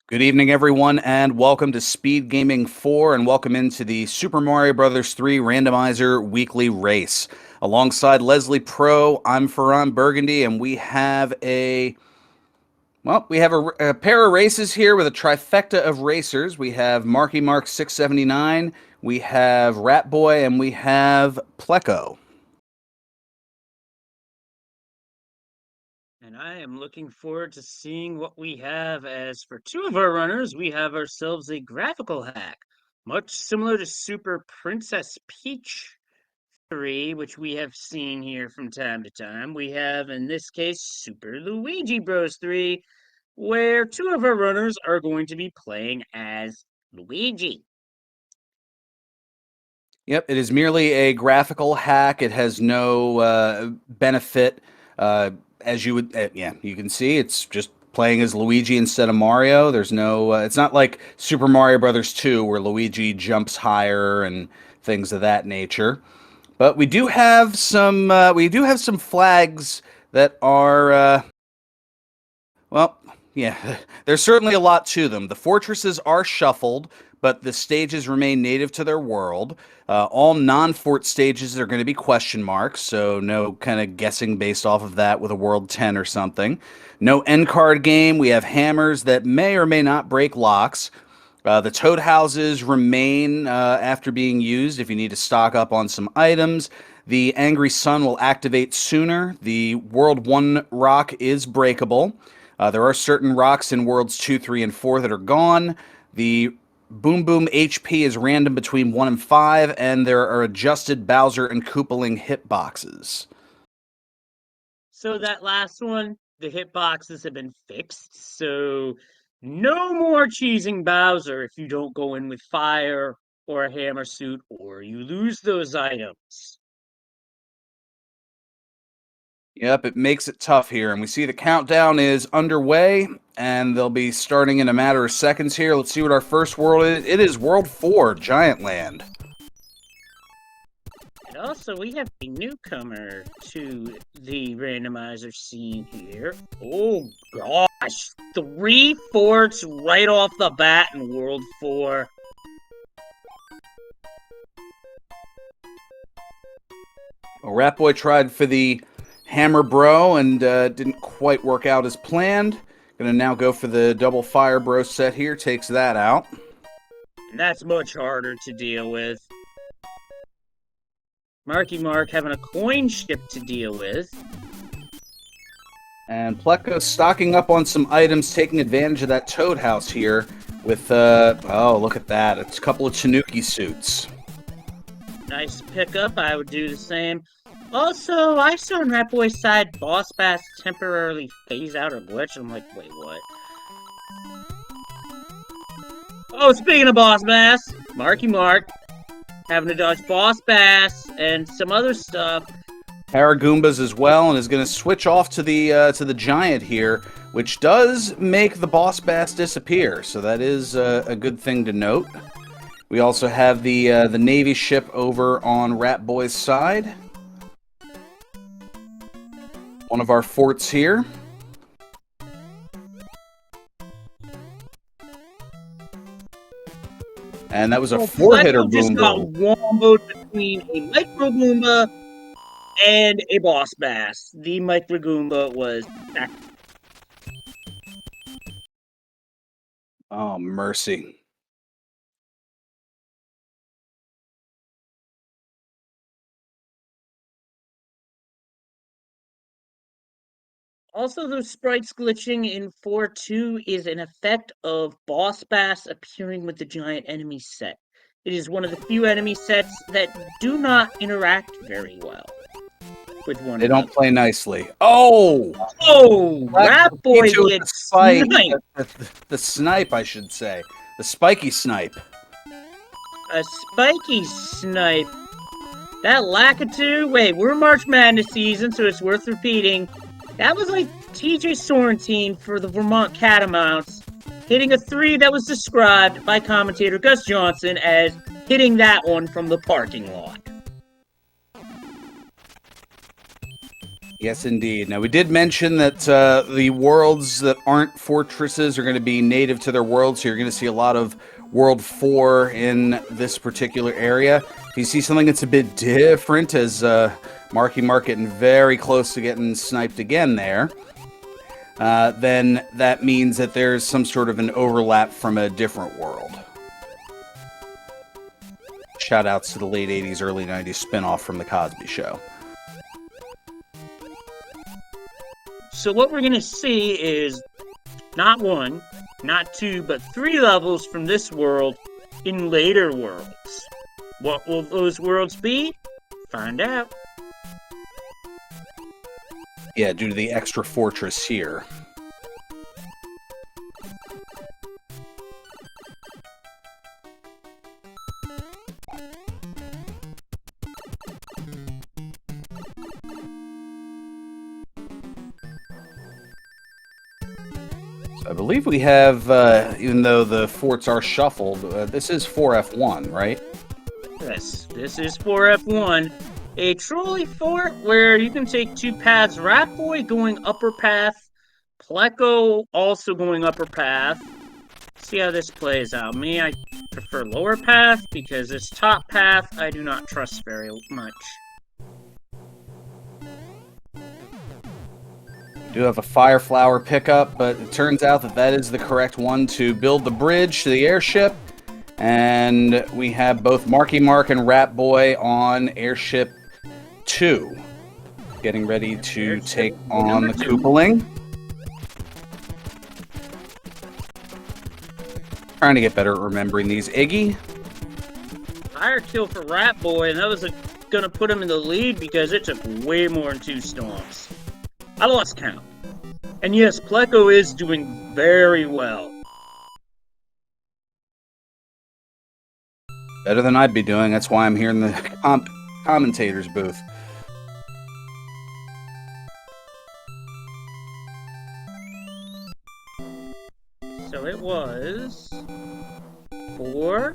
Good evening, everyone, and welcome to Speed Gaming 4, and welcome into the Super Mario Bros. 3 Randomizer Weekly Race. Alongside Leslie Pro, I'm Ferran Burgundy, and we have a pair of races here with a trifecta of racers. We have Marky Mark 679, we have Rat Boy, and we have Pleco. And I am looking forward to seeing what we have as for two of our runners, we have ourselves a graphical hack, much similar to Super Princess Peach 3, which we have seen here from time to time. We have, in this case, Super Luigi Bros. 3, where two of our runners are going to be playing as Luigi. Yep, it is merely a graphical hack. It has no benefit, as you would. Yeah, you can see it's just playing as Luigi instead of Mario. There's no. It's not like Super Mario Brothers 2, where Luigi jumps higher and things of that nature. But we do have some. We do have some flags that are. Well, yeah, there's certainly a lot to them. The fortresses are shuffled, but the stages remain native to their world. All non-fort stages are going to be question marks, so no kind of guessing based off of that with a world 10 or something. No end card game. We have hammers that may or may not break locks. The toad houses remain after being used if you need to stock up on some items. The Angry Sun will activate sooner. The World 1 rock is breakable. There are certain rocks in Worlds 2, 3, and 4 that are gone. The Boom Boom HP is random between 1 and 5, and there are adjusted Bowser and Koopaling hitboxes. So that last one, the hitboxes have been fixed. So no more cheesing Bowser if you don't go in with fire or a hammer suit or you lose those items. Yep, it makes it tough here, and we see the countdown is underway, and they'll be starting in a matter of seconds here. Let's see what our first world is. It is World 4, Giant Land. And also, we have a newcomer to the randomizer scene here. Oh gosh, 3 forts right off the bat in World 4. Well, Ratboy tried for the Hammer Bro and didn't quite work out as planned. Gonna now go for the double Fire Bro set here, takes that out. And that's much harder to deal with. Marky Mark having a coin ship to deal with. And Pleco stocking up on some items, taking advantage of that Toad House here with, oh, look at that. It's a couple of Tanuki suits. Nice pickup, I would do the same. Also, I saw on Ratboy's side Boss Bass temporarily phase out or glitch. I'm like, wait, what? Oh, speaking of Boss Bass, Marky Mark having to dodge Boss Bass and some other stuff. Paragoombas as well, and is going to switch off to the giant here, which does make the Boss Bass disappear. So that is a good thing to note. We also have the Navy ship over on Rat Boy's side. One of our forts here. And that was a four-hitter boom just got boom. womboed between a Micro Goomba and a Boss Bass. The Micro Goomba was... Oh, mercy. Also, those sprites glitching in 4.2 is an effect of Boss Bass appearing with the giant enemy set. It is one of the few enemy sets that do not interact very well with one They another. don't play nicely. Oh! Oh! Rat Boy gets sniped! The snipe, I should say. The spiky snipe. A spiky snipe. That Lakitu, wait, we're March Madness season, so it's worth repeating. That was like TJ Sorrentine for the Vermont Catamounts, hitting a 3 that was described by commentator Gus Johnson as hitting that one from the parking lot. Yes, indeed. Now, we did mention that the worlds that aren't fortresses are going to be native to their world, so you're going to see a lot of World 4 in this particular area. If you see something that's a bit different, as Marky Mark getting very close to getting sniped again there, then that means that there's some sort of an overlap from a different world. Shout-outs to the late 80s, early 90s spinoff from The Cosby Show. So what we're going to see is not 1, not 2, but 3 levels from this world in later worlds. What will those worlds be? Find out. Yeah, due to the extra fortress here. I believe we have, even though the forts are shuffled, this is 4F1, right? Yes, this is 4F1. A trolley fort where you can take 2 paths. Rat Boy going upper path. Pleco also going upper path. See how this plays out. Me, I prefer lower path because this top path I do not trust very much. Do have a fire flower pickup, but it turns out that that is the correct one to build the bridge to the airship. And we have both Marky Mark and Rat Boy on airship 2, getting ready to take on the Koopaling. Trying to get better at remembering these. Iggy? Fire kill for Rat Boy, and that was gonna put him in the lead because it took way more than 2 stomps. I lost count. And yes, Pleco is doing very well. Better than I'd be doing. That's why I'm here in the commentator's booth. So it was 4.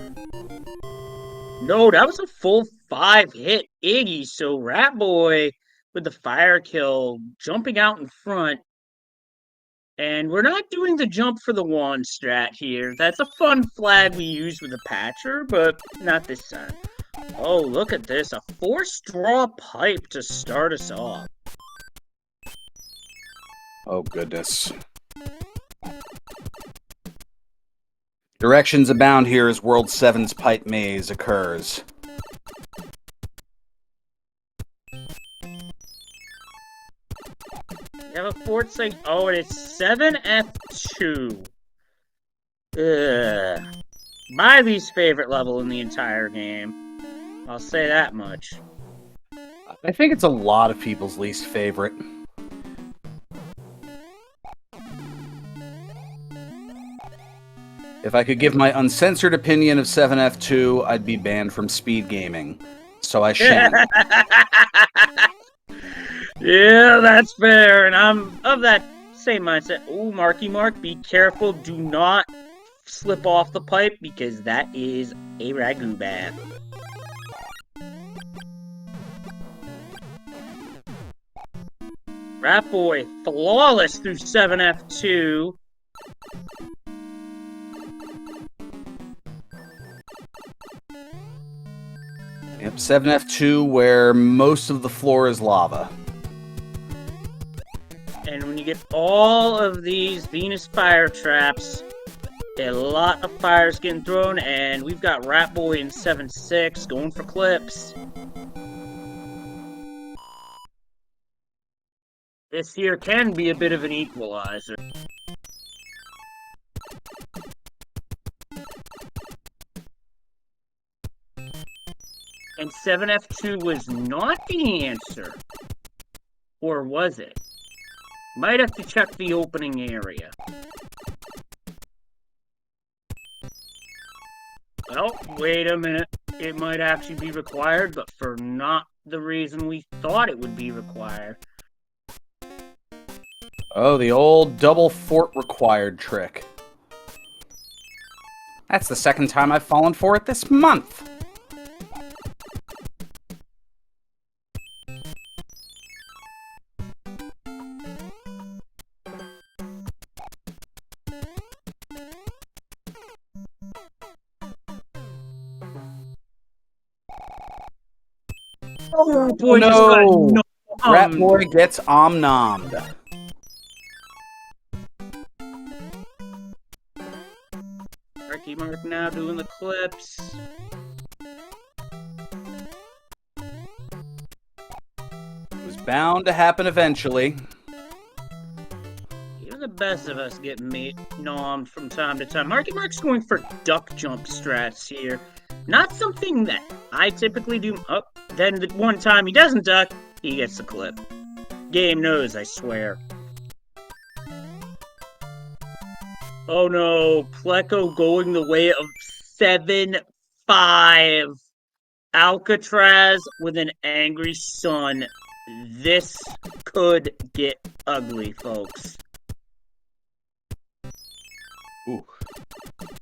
No, that was a full 5 hit Iggy. So Rat Boy with the fire kill, jumping out in front. And we're not doing the jump for the wand strat here. That's a fun flag we use with the patcher, but not this time. Oh, look at this. A 4-straw pipe to start us off. Oh, goodness. Directions abound here as World 7's pipe maze occurs. You have a fort saying, oh, and it's 7F2. Ugh. My least favorite level in the entire game. I'll say that much. I think it's a lot of people's least favorite. If I could give my uncensored opinion of 7F2, I'd be banned from speed gaming. So I shan't. Yeah, that's fair, and I'm of that same mindset. Oh, Marky Mark, be careful. Do not slip off the pipe, because that is a ragu bath. Rat Boy, flawless through 7F2. Yep, 7F2, where most of the floor is lava. And when you get all of these Venus fire traps, a lot of fires getting thrown, and we've got Rat Boy in 7-6 going for clips. This here can be a bit of an equalizer. And 7F2 was not the answer. Or was it? Might have to check the opening area. Oh, wait a minute. It might actually be required, but for not the reason we thought it would be required. Oh, the old double fort required trick. That's the second time I've fallen for it this month. Oh, Oh boy, just got no! Rat nommed. Boy gets omnommed. Marky Mark now doing the clips. It was bound to happen eventually. Even the best of us get nommed from time to time. Marky Mark's going for duck jump strats here. Not something that I typically do. Oh, then the one time he doesn't duck, he gets the clip. Game knows, I swear. Oh no, Pleco going the way of 7-5. Alcatraz with an angry sun. This could get ugly, folks. Ooh.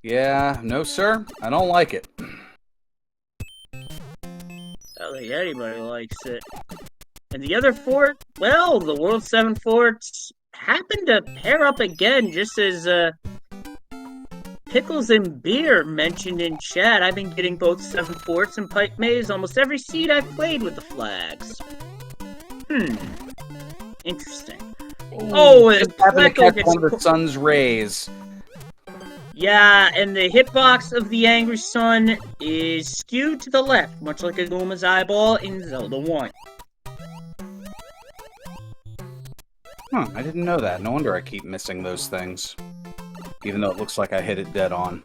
Yeah, no sir, I don't like it. I don't think anybody likes it. And the other fort, well, the World 7 forts happened to pair up again, just as Pickles and Beer mentioned in chat. I've been getting both 7 forts and Pipe Maze almost every seed I've played with the flags. Interesting. Oh, and just happened to Pleco catch one of the sun's rays. Yeah, and the hitbox of the Angry Sun is skewed to the left, much like a Guma's eyeball in Zelda 1. Huh, I didn't know that. No wonder I keep missing those things. Even though it looks like I hit it dead on.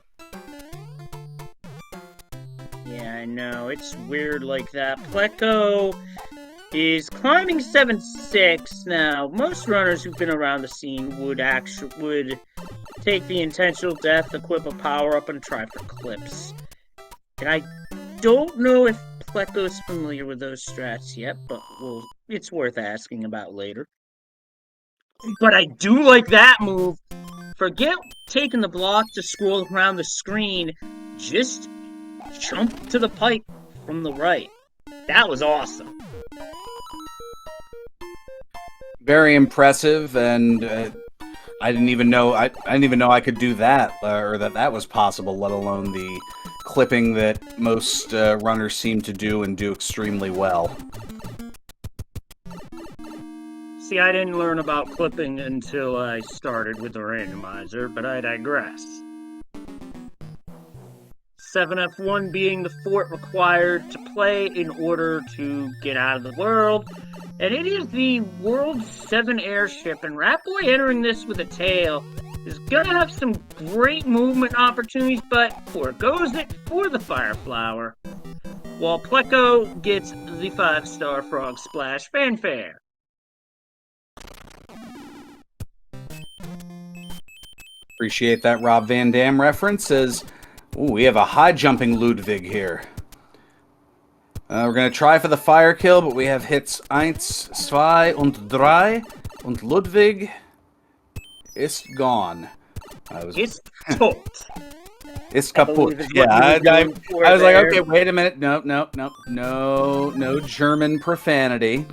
Yeah, I know. It's weird like that. Pleco is climbing 7-6 now. Most runners who've been around the scene would take the intentional death, equip a power-up, and try for clips. And I don't know if Pleco's familiar with those strats yet, but it's worth asking about later. But I do like that move. Forget taking the block to scroll around the screen. Just jump to the pipe from the right. That was awesome. Very impressive, and I didn't even know I could do that, or that was possible. Let alone the clipping that most runners seem to do and do extremely well. See, I didn't learn about clipping until I started with the randomizer, but I digress. 7F1 being the fort required to play in order to get out of the world. And it is the World 7 airship, and Ratboy entering this with a tail is gonna have some great movement opportunities, but forgoes it for the Fire Flower, while Pleco gets the 5-star Frog Splash fanfare. Appreciate that Rob Van Dam reference. As we have a high-jumping Ludwig here. We're going to try for the fire kill, but we have hits 1, 2 und 3. Und Ludwig ist gone. It's tot. It's kaput. Yeah, I was like, okay, wait a minute. No German profanity.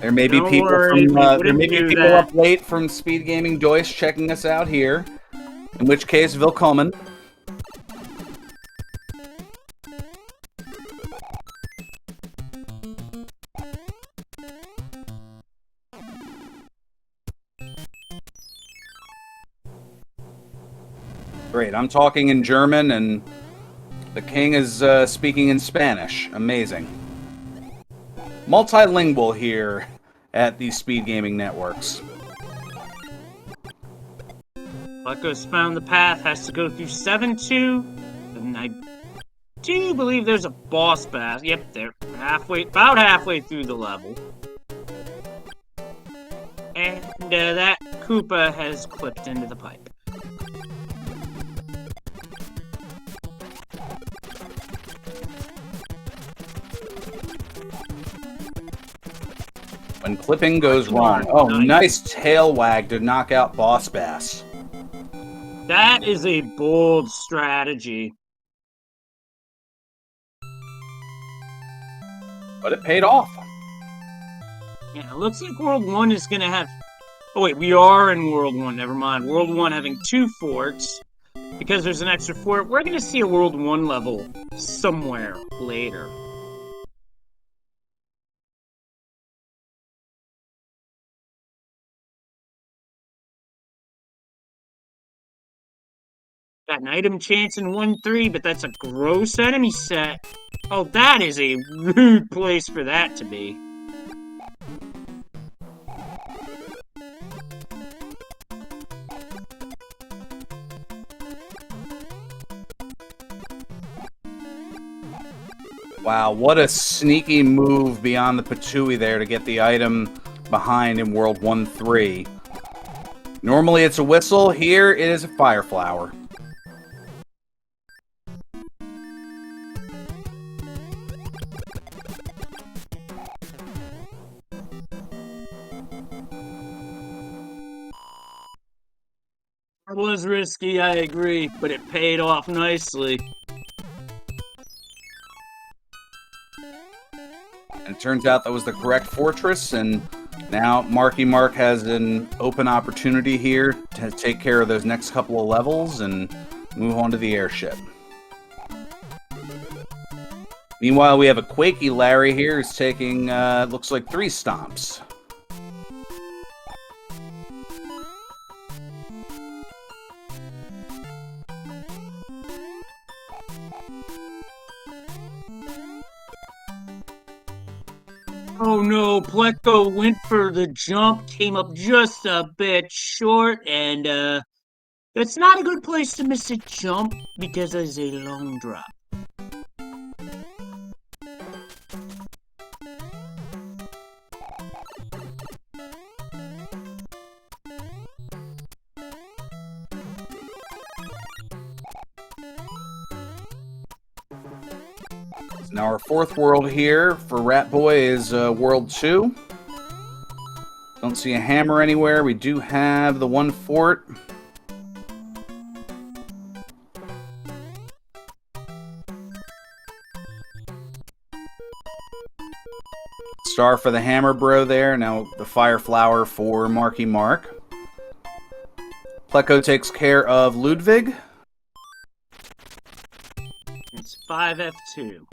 There may be people up late from Speed Gaming Deutsch checking us out here. In which case, willkommen. Great, I'm talking in German and the king is speaking in Spanish. Amazing. Multilingual here at the Speed Gaming Networks. Pleco's found the path, has to go through 7-2, and I do believe there's a boss pass. Yep, they're about halfway through the level. And that Koopa has clipped into the pipe. When clipping goes wrong. Oh, nice tail wag to knock out Boss Bass. That is a bold strategy. But it paid off. Yeah, it looks like World 1 is going to have... Oh wait, we are in World 1, never mind. World 1 having 2 forts. Because there's an extra fort, we're going to see a World 1 level somewhere later. Got an item chance in 1-3, but that's a gross enemy set. Oh, that is a rude place for that to be. Wow, what a sneaky move beyond the Patooey there to get the item behind in World 1-3. Normally it's a whistle, here it is a fire flower. It was risky, I agree, but it paid off nicely. And it turns out that was the correct fortress, and now Marky Mark has an open opportunity here to take care of those next couple of levels and move on to the airship. Meanwhile, we have a Quakey Larry here who's taking, looks like 3 stomps. Oh no, Pleco went for the jump, came up just a bit short, and it's not a good place to miss a jump because it's a long drop. Now our 4th world here for Rat Boy is World 2. Don't see a hammer anywhere. We do have the 1 fort. Star for the hammer bro there. Now the fire flower for Marky Mark. Pleco takes care of Ludwig. It's 5F2.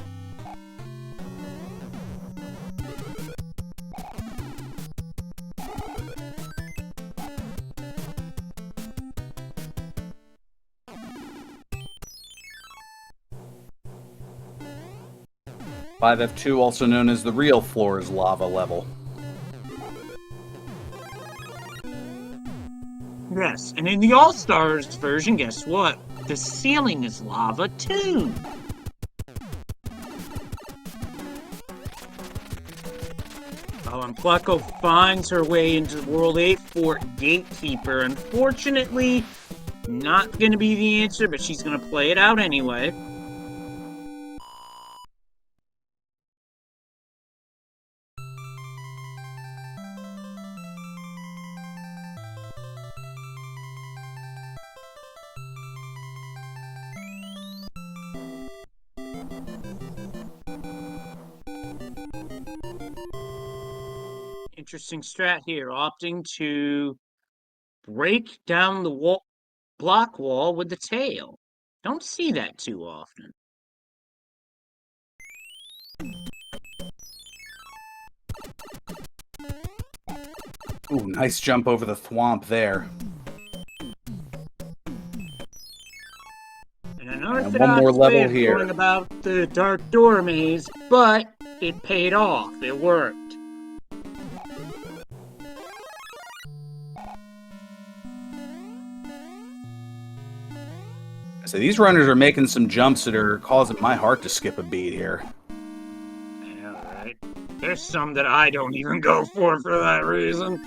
Five F2, also known as the real floor's lava level. Yes, and in the All-Stars version, guess what? The ceiling is lava too. Oh, and Pleco finds her way into World 8 Fort Gatekeeper. Unfortunately, not going to be the answer, but she's going to play it out anyway. Interesting strat here, opting to break down the block wall with the tail. Don't see that too often. Ooh, nice jump over the thwomp there. And another one more level way of here. going about the Dark Door maze, but it paid off. It worked. So these runners are making some jumps that are causing my heart to skip a beat here. Yeah, right. There's some that I don't even go for that reason.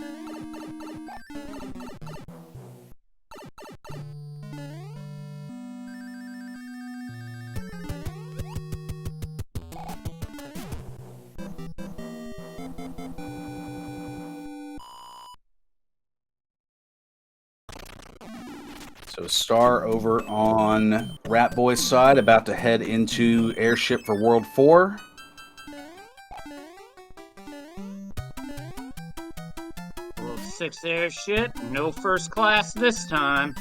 So Star over on Rat Boy's side, about to head into airship for World 4. World 6 airship, no first class this time.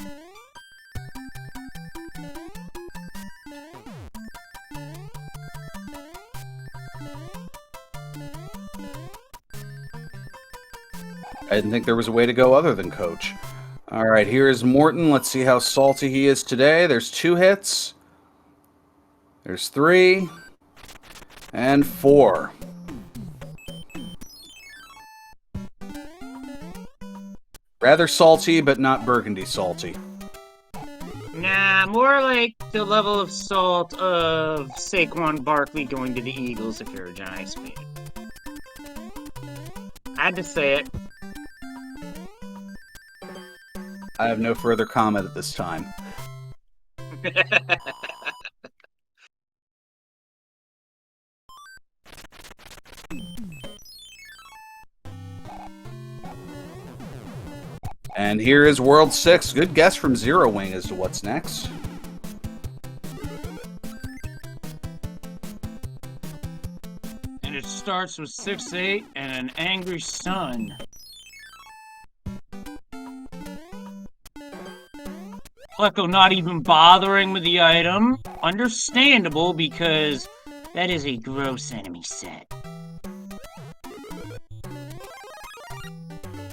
I didn't think there was a way to go other than coach. All right, here is Morton. Let's see how salty he is today. There's 2 hits. There's 3. And 4. Rather salty, but not burgundy salty. Nah, more like the level of salt of Saquon Barkley going to the Eagles if you're a Giants fan. I had to say it. I have no further comment at this time. And here is World 6. Good guess from Zero Wing as to what's next. And it starts with 6-8 and an angry sun. Plecko not even bothering with the item. Understandable, because that is a gross enemy set.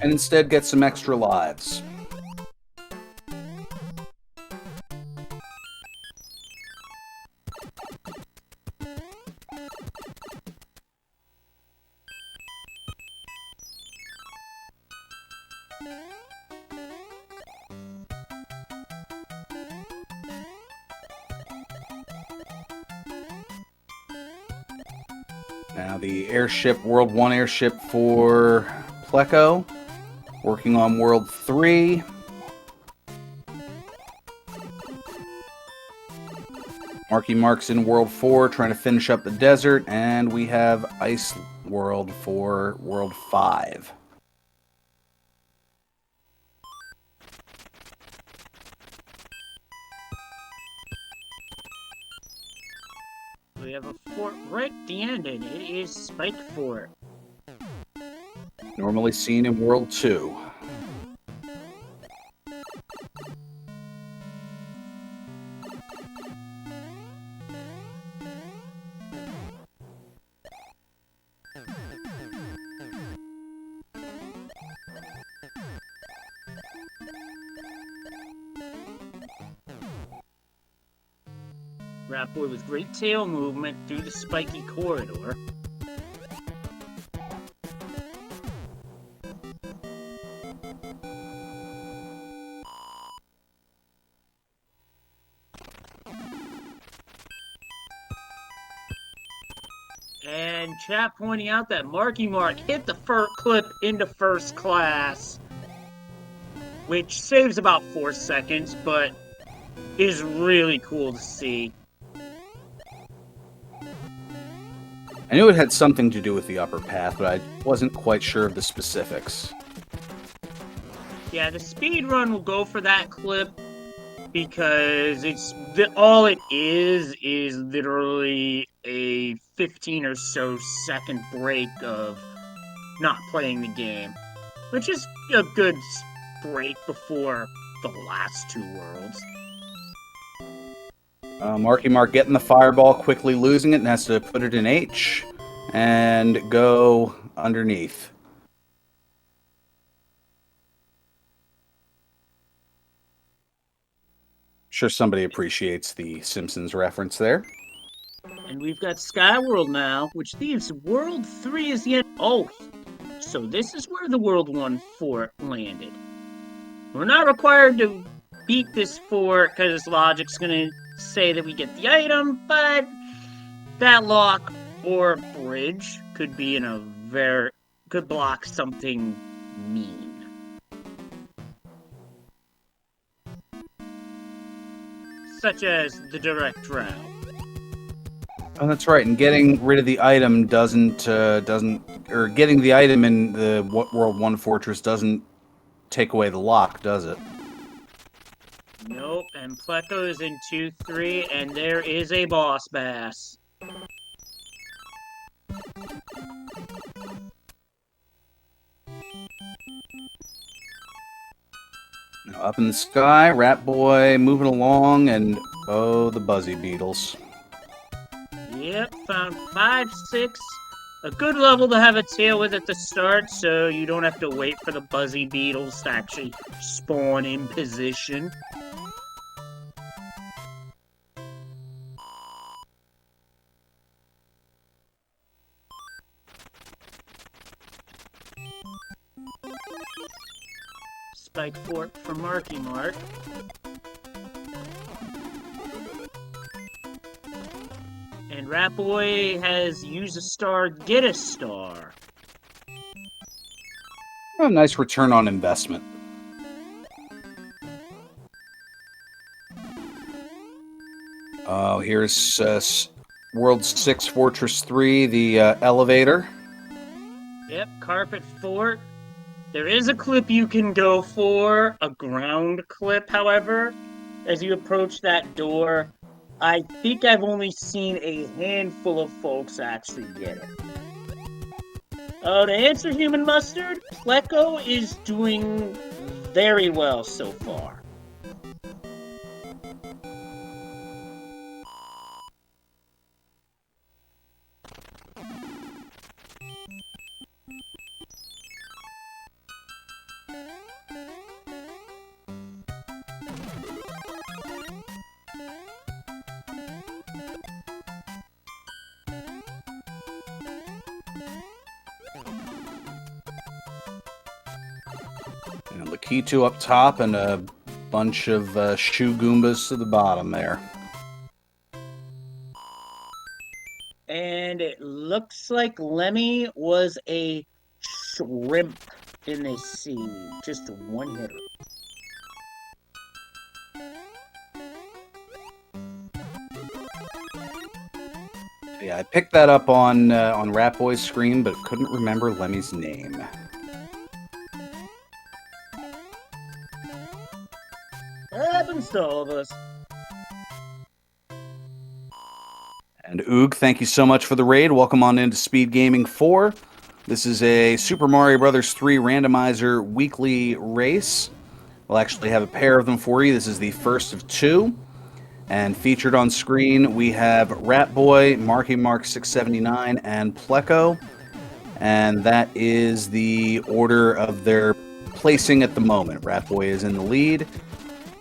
And instead get some extra lives. Now the airship, World 1 airship for Plecko. Working on World 3. Marky Mark's in World 4, trying to finish up the desert. And we have Ice World for World 5. We have a fort right at the end, and it is Spike Fort. Normally seen in World 2. Rat Boy with great tail movement through the spiky corridor. And chat pointing out that Marky Mark hit the clip into first class, which saves about 4 seconds, but is really cool to see. I knew it had something to do with the upper path, but I wasn't quite sure of the specifics. Yeah, the speed run will go for that clip because all it is literally a 15 or so second break of not playing the game, which is a good break before the last 2 worlds. Marky Mark getting the fireball, quickly losing it, and has to put it in H and go underneath. Sure somebody appreciates the Simpsons reference there. And we've got Skyworld now, which leaves World 3 as the end. Oh, so this is where the World 1 fort landed. We're not required to beat this fort because logic's gonna say that we get the item, but that lock or bridge could be could block something mean. Such as the direct route. Oh, that's right. And getting rid of the item or getting the item in the World 1 Fortress doesn't take away the lock, does it? Nope, and Plecko is in 2-3, and there is a boss bass. Now up in the sky, Rat Boy moving along, and oh, the Buzzy Beetles. Yep, found 5-6 A good level to have a tail with at the start, so you don't have to wait for the buzzy beetles to actually spawn in position. Spike Fort for Marky Mark. And Rat Boy has use a star, get a star. A nice return on investment. Oh, here's World 6 Fortress 3, the elevator. Yep, Carpet Fort. There is a clip you can go for, a ground clip, however, as you approach that door. I think I've only seen a handful of folks actually get it. To answer Human Mustard, Pleco is doing very well so far. And Lakitu up top and a bunch of shoe Goombas to the bottom there. And it looks like Lemmy was a shrimp in this scene. Just one hitter. Yeah, I picked that up on Rat Boy's screen, but couldn't remember Lemmy's name. Happens to all of us. And Oog, thank you so much for the raid. Welcome on into Speed Gaming 4. This is a Super Mario Bros. 3 randomizer weekly race. We'll actually have a pair of them for you. This is the first of two. And featured on screen, we have Rat Boy, Marky Mark 679, and Pleco. And that is the order of their placing at the moment. Rat Boy is in the lead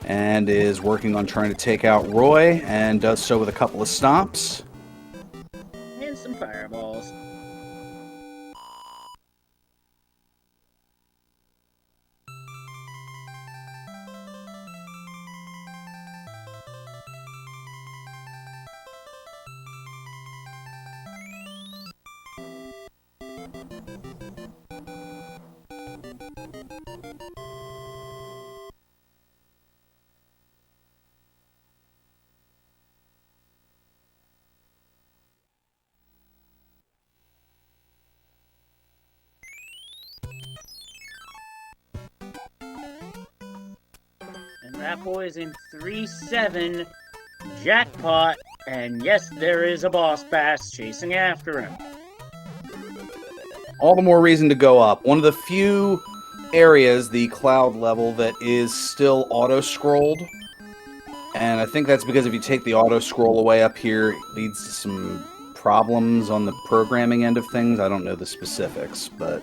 and is working on trying to take out Roy, and does so with a couple of stops. And some fireballs. And Rat Boy is in 3-7. Jackpot. And yes, there is a boss bass chasing after him. All the more reason to go up. One of the few areas, the cloud level, that is still auto-scrolled. And I think that's because if you take the auto-scroll away up here, it leads to some problems on the programming end of things. I don't know the specifics, but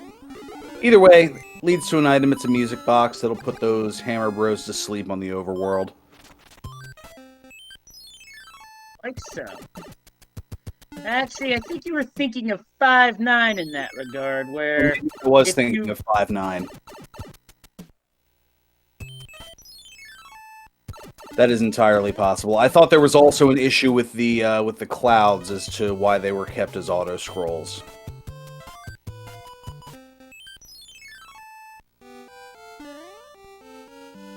either way, leads to an item. It's a music box that'll put those Hammer Bros to sleep on the overworld. Like so. Actually, I think you were thinking of 5-9 in that regard, where... I was thinking of 5-9. That is entirely possible. I thought there was also an issue with the clouds as to why they were kept as auto scrolls.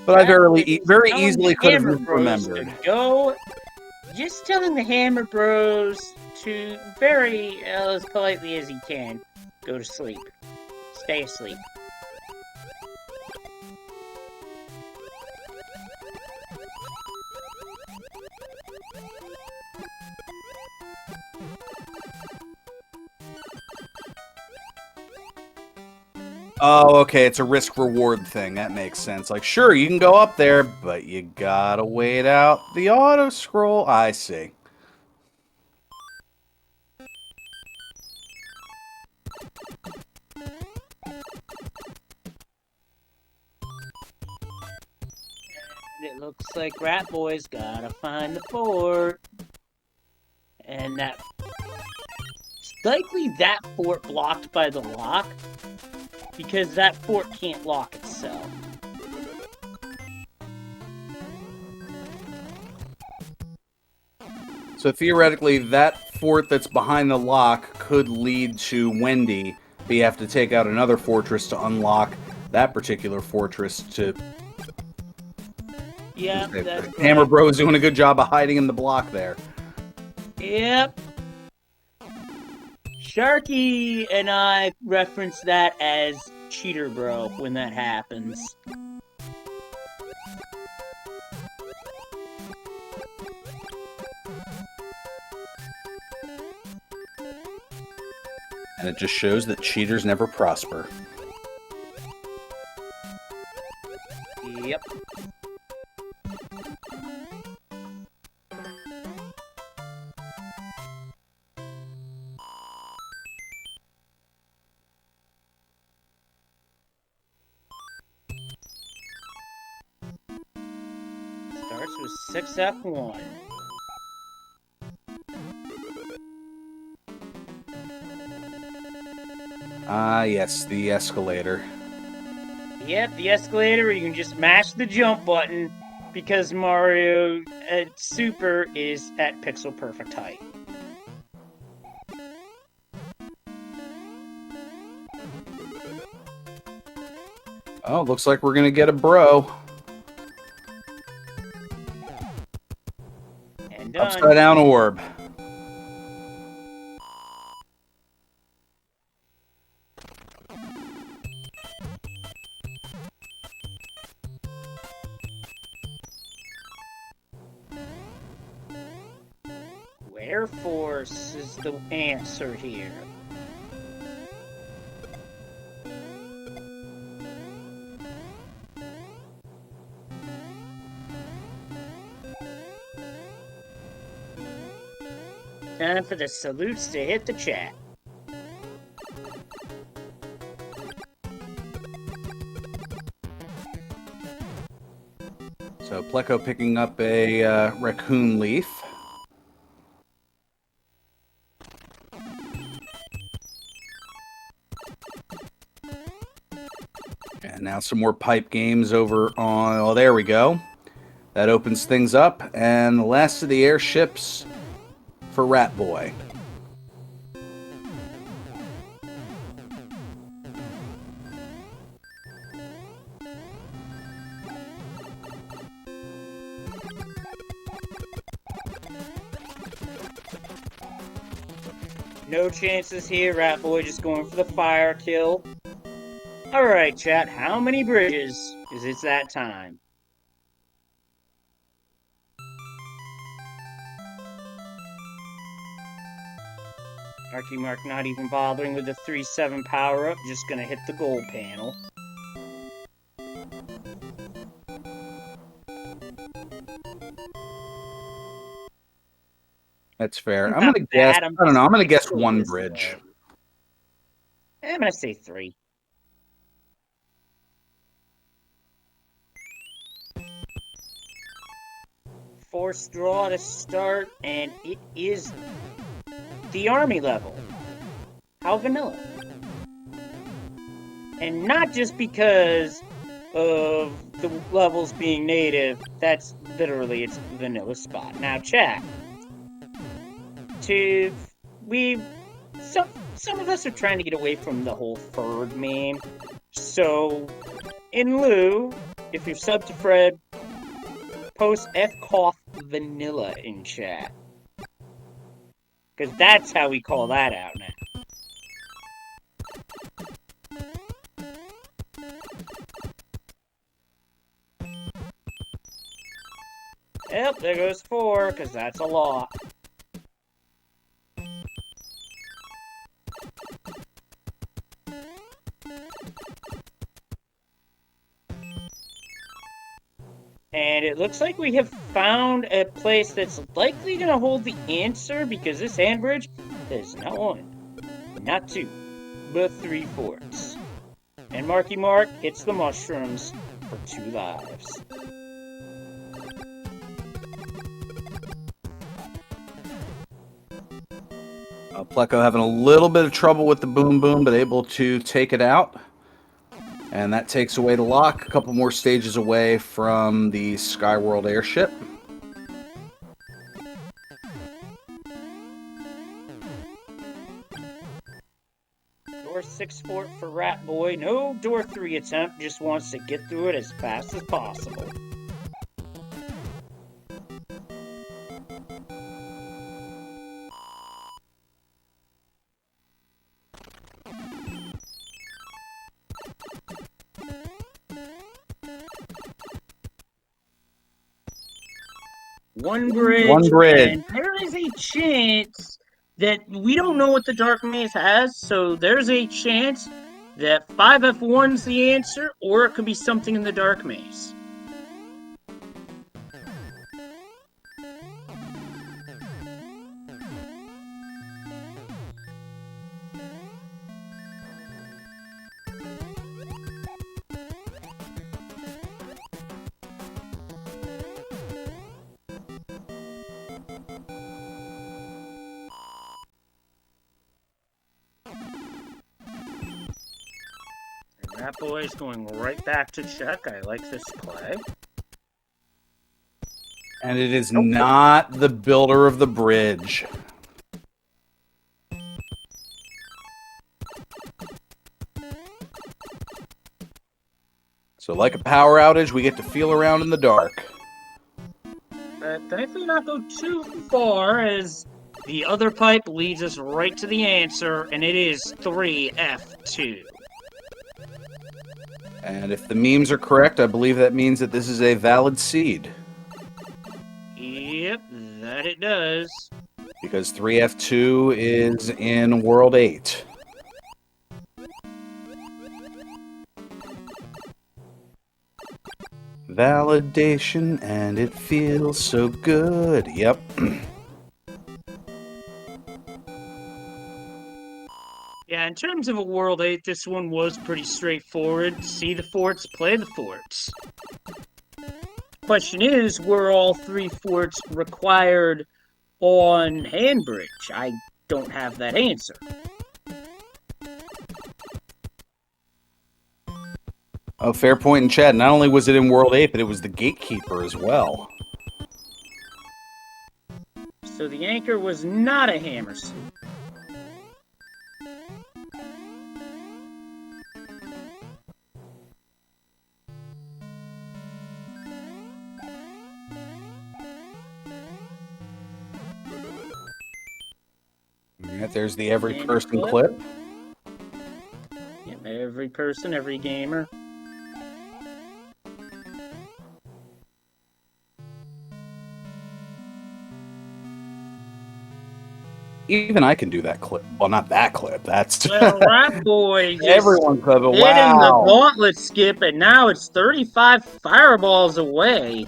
But I very easily could have remembered. Go, just telling the Hammer Bros to very as politely as you can, go to sleep, stay asleep. Oh, okay, it's a risk-reward thing. That makes sense. Like, sure, you can go up there, but you gotta wait out the auto-scroll. I see. It looks like Rat Boy's gotta find the fort. And that... It's likely that fort blocked by the lock, because that fort can't lock itself. So theoretically, that fort that's behind the lock could lead to Wendy, but you have to take out another fortress to unlock that particular fortress to... Yep, that's Hammer right. Bro is doing a good job of hiding in the block there. Yep. Sharky and I reference that as Cheater Bro when that happens. And it just shows that cheaters never prosper. Yep. Starts with 6F1. Ah, yes, the escalator. Yep, the escalator where you can just mash the jump button because Mario Super is at pixel perfect height. Oh, looks like we're gonna get a bro. And done. Upside down orb. Air Force is the answer here. Time for the salutes to hit the chat. So Pleco picking up a raccoon leaf. And now some more pipe games over on... Oh, there we go. That opens things up. And the last of the airships for Rat Boy. No chances here, Rat Boy just going for the fire kill. Alright, chat, how many bridges is it that time? Marky Mark not even bothering with the 3-7 power-up, just gonna hit the goal panel. That's fair. Not I'm gonna guess. bad, I don't know. I'm gonna guess still one this bridge. low. I'm gonna say 3. Forced draw to start, and it is the army level. How vanilla. And not just because of the levels being native, that's literally its vanilla spot. Now, chat. Some of us are trying to get away from the whole Ferg meme. So, in lieu, if you're sub to Fred, post FCough vanilla in chat. Because that's how we call that out now. Yep, there goes 4, because that's a lot. And it looks like we have found a place that's likely going to hold the answer, because this hand bridge is not 1, not 2, but 3 forts. And Marky Mark hits the mushrooms for 2 lives. Pleco having a little bit of trouble with the boom boom, but able to take it out. And that takes away the lock, a couple more stages away from the Skyworld airship. Door 6 fort for Rat Boy. No door 3 attempt, just wants to get through it as fast as possible. One bridge. And there is a chance that we don't know what the Dark Maze has, so there's a chance that 5F1's the answer, or it could be something in the Dark Maze. That boy's going right back to check. I like this play. And it is not the builder of the bridge. So like a power outage, we get to feel around in the dark. But thankfully not go too far, as the other pipe leads us right to the answer, and it is 3F2. And if the memes are correct, I believe that means that this is a valid seed. Yep, that it does. Because 3F2 is in World 8. Validation, and it feels so good. Yep. Yeah, in terms of a World 8, this one was pretty straightforward. See the forts, play the forts. Question is, were all 3 forts required on Handbridge? I don't have that answer. Oh, fair point in chat. Not only was it in World 8, but it was the Gatekeeper as well. So the anchor was not a hammer suit. Alright, there's the every person clip. Yep, every person, every gamer. Even I can do that clip. Well, not that clip. That's well, Rat Boy. Everyone clip it. Hit him the Wow. gauntlet skip, and now it's 35 fireballs away.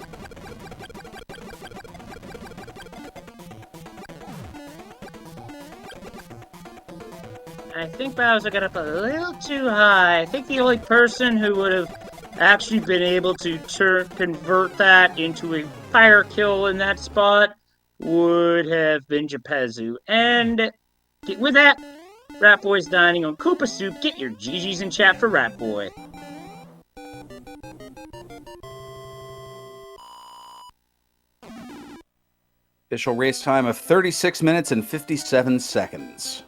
I think Bowser got up a little too high. I think the only person who would have actually been able to convert that into a fire kill in that spot would have been Gepezu. And with that, Rat Boy's dining on Koopa Soup. Get your GGs in chat for Rat Boy. Official race time of 36 minutes and 57 seconds.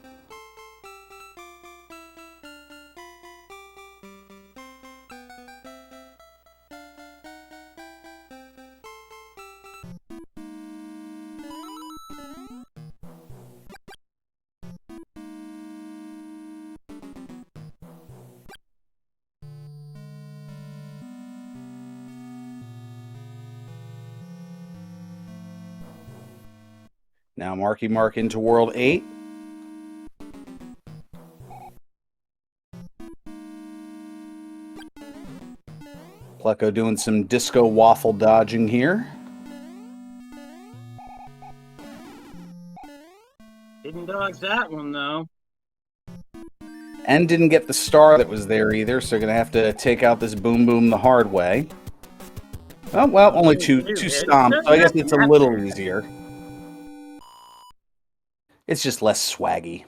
Now Marky Mark into World 8. Pleco doing some disco waffle dodging here. Didn't dodge that one, though. And didn't get the star that was there either, so going to have to take out this Boom Boom the hard way. Oh, well, only two stomps, so I guess it's a little easier. It's just less swaggy.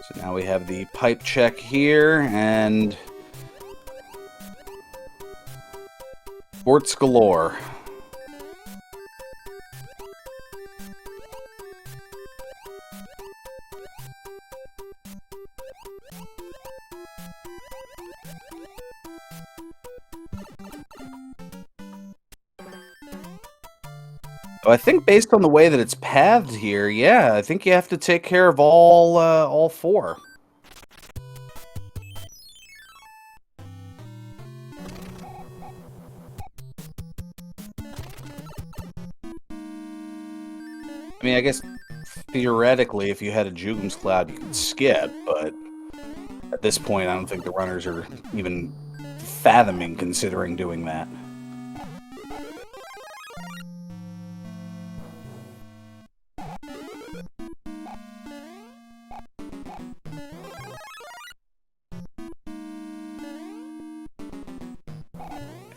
So now we have the pipe check here, and sports galore. I think based on the way that it's pathed here, yeah, I think you have to take care of all four. I mean, I guess theoretically, if you had a Jugum's Cloud, you could skip, but at this point, I don't think the runners are even fathoming considering doing that.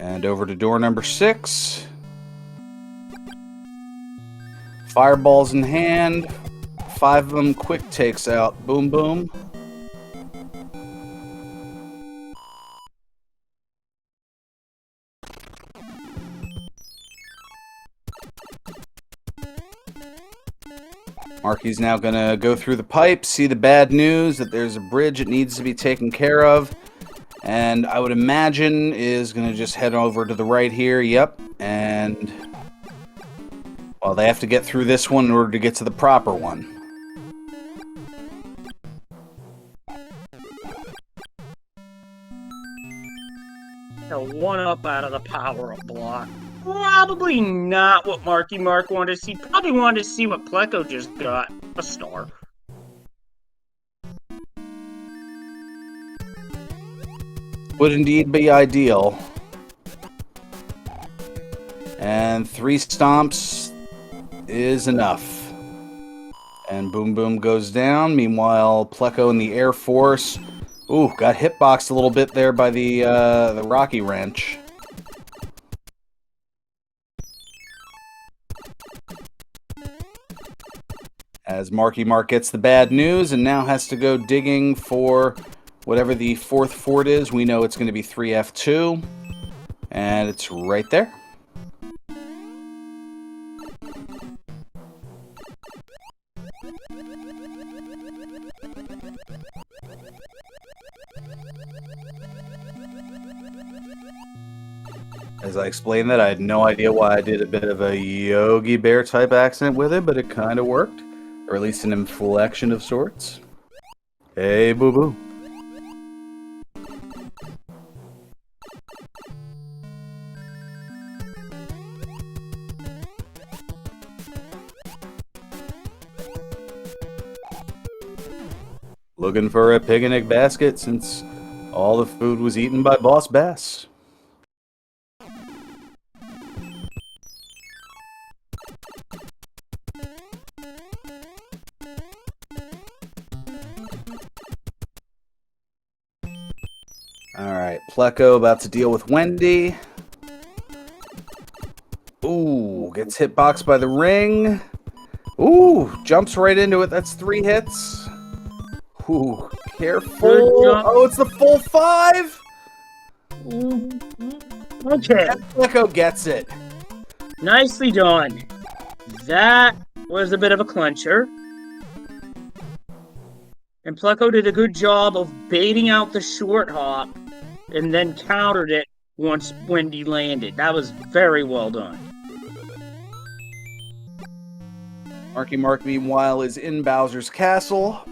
And over to door number 6. Fireballs in hand. 5 of them quick takes out. Boom, boom. Marky's now going to go through the pipe, see the bad news that there's a bridge that needs to be taken care of. And I would imagine is going to just head over to the right here. Yep. And, well, they have to get through this one in order to get to the proper one. A one-up out of the power-up block. Probably not what Marky Mark wanted to see. Probably wanted to see what Pleco just got. A star. Would indeed be ideal. And 3 stomps is enough. And Boom Boom goes down. Meanwhile, Pleco and the Air Force, ooh, got hitboxed a little bit there by the Rocky Wrench. As Marky Mark gets the bad news and now has to go digging for whatever the 4th fort is. We know it's going to be 3F2. And it's right there. As I explained that, I had no idea why I did a bit of a Yogi Bear type accent with it, but it kind of worked. Or at least an inflection of sorts. Hey, boo-boo. Looking for a picnic basket since all the food was eaten by Boss Bass. Alright, Pleco about to deal with Wendy. Ooh, gets hitboxed by the ring. Ooh, jumps right into it. That's 3 hits. Ooh, careful. Oh, it's the full 5? Okay. Pleco gets it. Nicely done. That was a bit of a clincher. And Pleco did a good job of baiting out the short hop and then countered it once Wendy landed. That was very well done. Marky Mark, meanwhile, is in Bowser's Castle.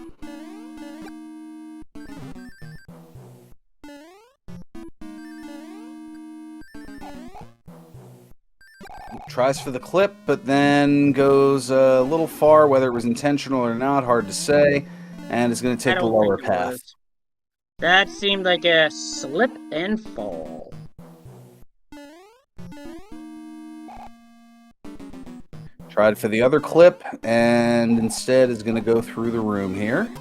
Tries for the clip, but then goes a little far, whether it was intentional or not, hard to say, and is going to take the lower path. That seemed like a slip and fall. Tried for the other clip, and instead is going to go through the room here.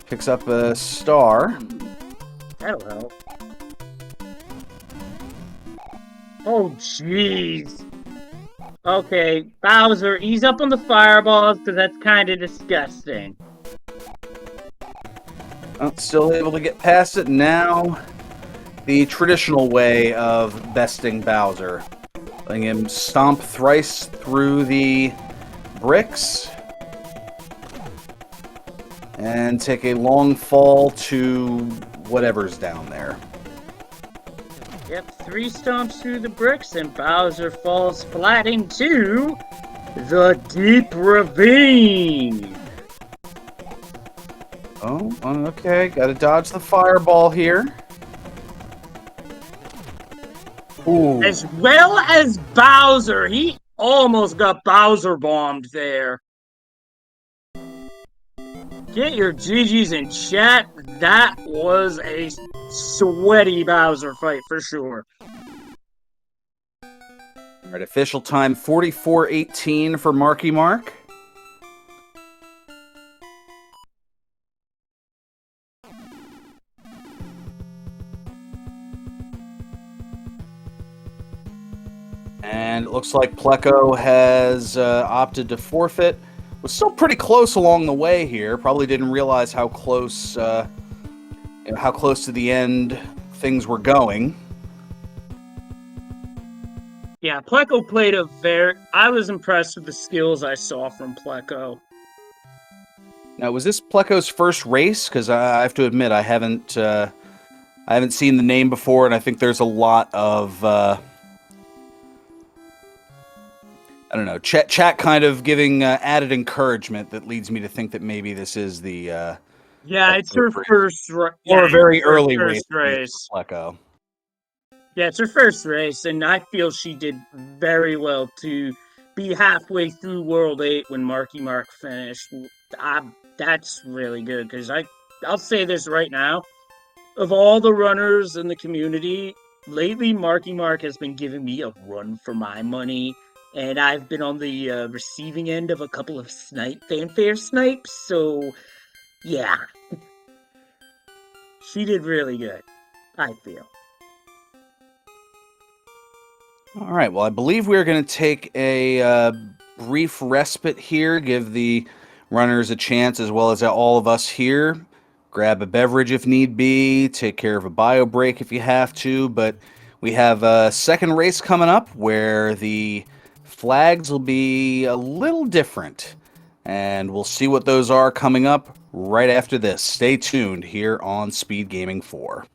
Picks up a star. That'll help. Oh, jeez. Okay, Bowser, ease up on the fireballs, because that's kind of disgusting. Oh, still able to get past it. Now, the traditional way of besting Bowser. Letting him stomp thrice through the bricks. And take a long fall to whatever's down there. Yep, 3 stomps through the bricks, and Bowser falls flat into the deep ravine. Oh, okay. Gotta dodge the fireball here. Ooh. As well as Bowser. He almost got Bowser bombed there. Get your GGs in chat. That was a sweaty Bowser fight for sure. All right, official time 44:18 for Marky Mark. And it looks like Pleco has opted to forfeit. Was still pretty close along the way here. Probably didn't realize how close to the end things were going. Yeah, Pleco played I was impressed with the skills I saw from Pleco. Now, was this Pleco's first race? Because I have to admit, I haven't seen the name before, and I think there's a lot of I don't know, chat kind of giving added encouragement that leads me to think that maybe this is the yeah, it's her first or a very early race for Pleco. Yeah, it's her first race, and I feel she did very well to be halfway through World 8 when Marky Mark finished. That's really good, because I'll say this right now. Of all the runners in the community, lately Marky Mark has been giving me a run for my money, and I've been on the receiving end of a couple of fanfare snipes, so yeah. She did really good, I feel. All right, well, I believe we're going to take a brief respite here, give the runners a chance, as well as all of us here. Grab a beverage if need be, take care of a bio break if you have to, but we have a second race coming up where the flags will be a little different, and we'll see what those are coming up right after this. Stay tuned here on Speed Gaming 4.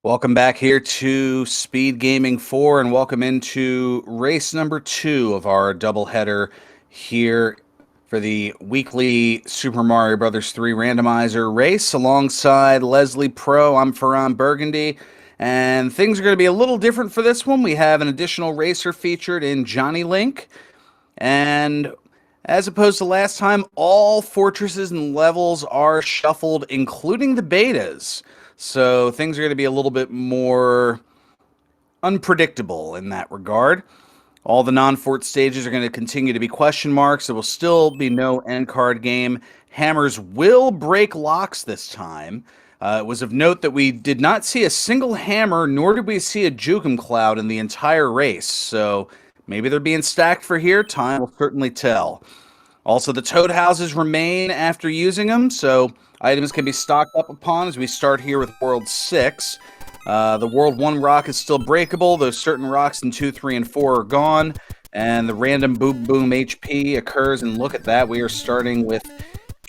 Welcome back here to Speed Gaming 4, and welcome into race number 2 of our doubleheader here for the weekly Super Mario Bros. 3 randomizer race alongside Leslie Pro. I'm Ferran Burgundy, and things are going to be a little different for this one. We have an additional racer featured in Johnny Link, and as opposed to last time, all fortresses and levels are shuffled, including the betas. So things are going to be a little bit more unpredictable in that regard. All the non-fort stages are going to continue to be question marks. There will still be no end card game. Hammers will break locks this time. It was of note that we did not see a single hammer, nor did we see a Jukum Cloud in the entire race. So maybe they're being stacked for here. Time will certainly tell. Also, the toad houses remain after using them, so items can be stocked up upon as we start here with World 6. The World 1 rock is still breakable. Those certain rocks in 2, 3, and 4 are gone. And the random boom boom HP occurs, and look at that. We are starting with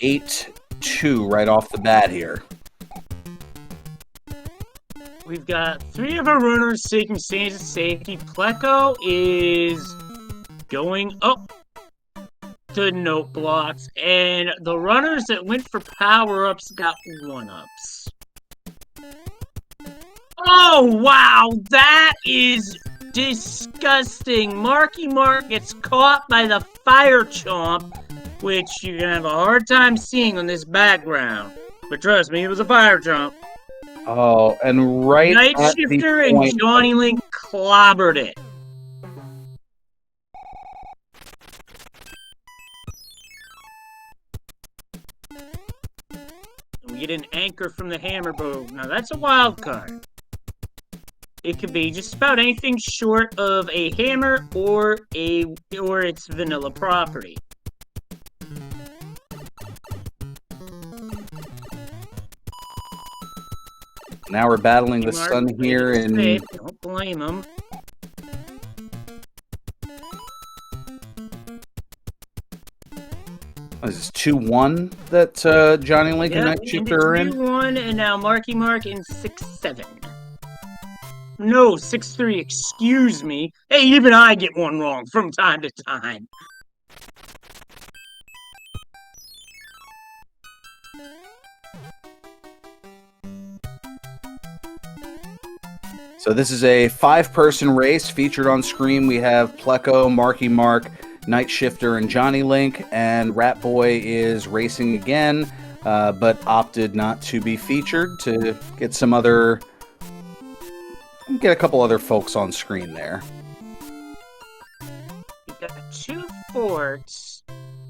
8-2 right off the bat here. We've got 3 of our runners taking stands of safety. Pleco is going up to note blocks, and the runners that went for power-ups got 1-ups. Oh, wow, that is disgusting. Marky Mark gets caught by the fire chomp, which you're gonna have a hard time seeing on this background. But trust me, it was a fire chomp. Oh, and right Night at Shifter the and point Johnny Link clobbered it. We get an anchor from the hammer bow. Now that's a wild card. It could be just about anything short of a hammer or its vanilla property. Now we're battling the sun here in... Don't blame him. What is this, 2-1 that Johnny Link and Night Shifter are in? 2-1, and now Marky Mark in 6-7. No, 6-3, excuse me. Hey, even I get one wrong from time to time. So this is a 5-person race. Featured on screen, we have Pleco, Marky Mark, Night Shifter, and Johnny Link, and Rat Boy is racing again, but opted not to be featured to get a couple other folks on screen there. We've got 2 forts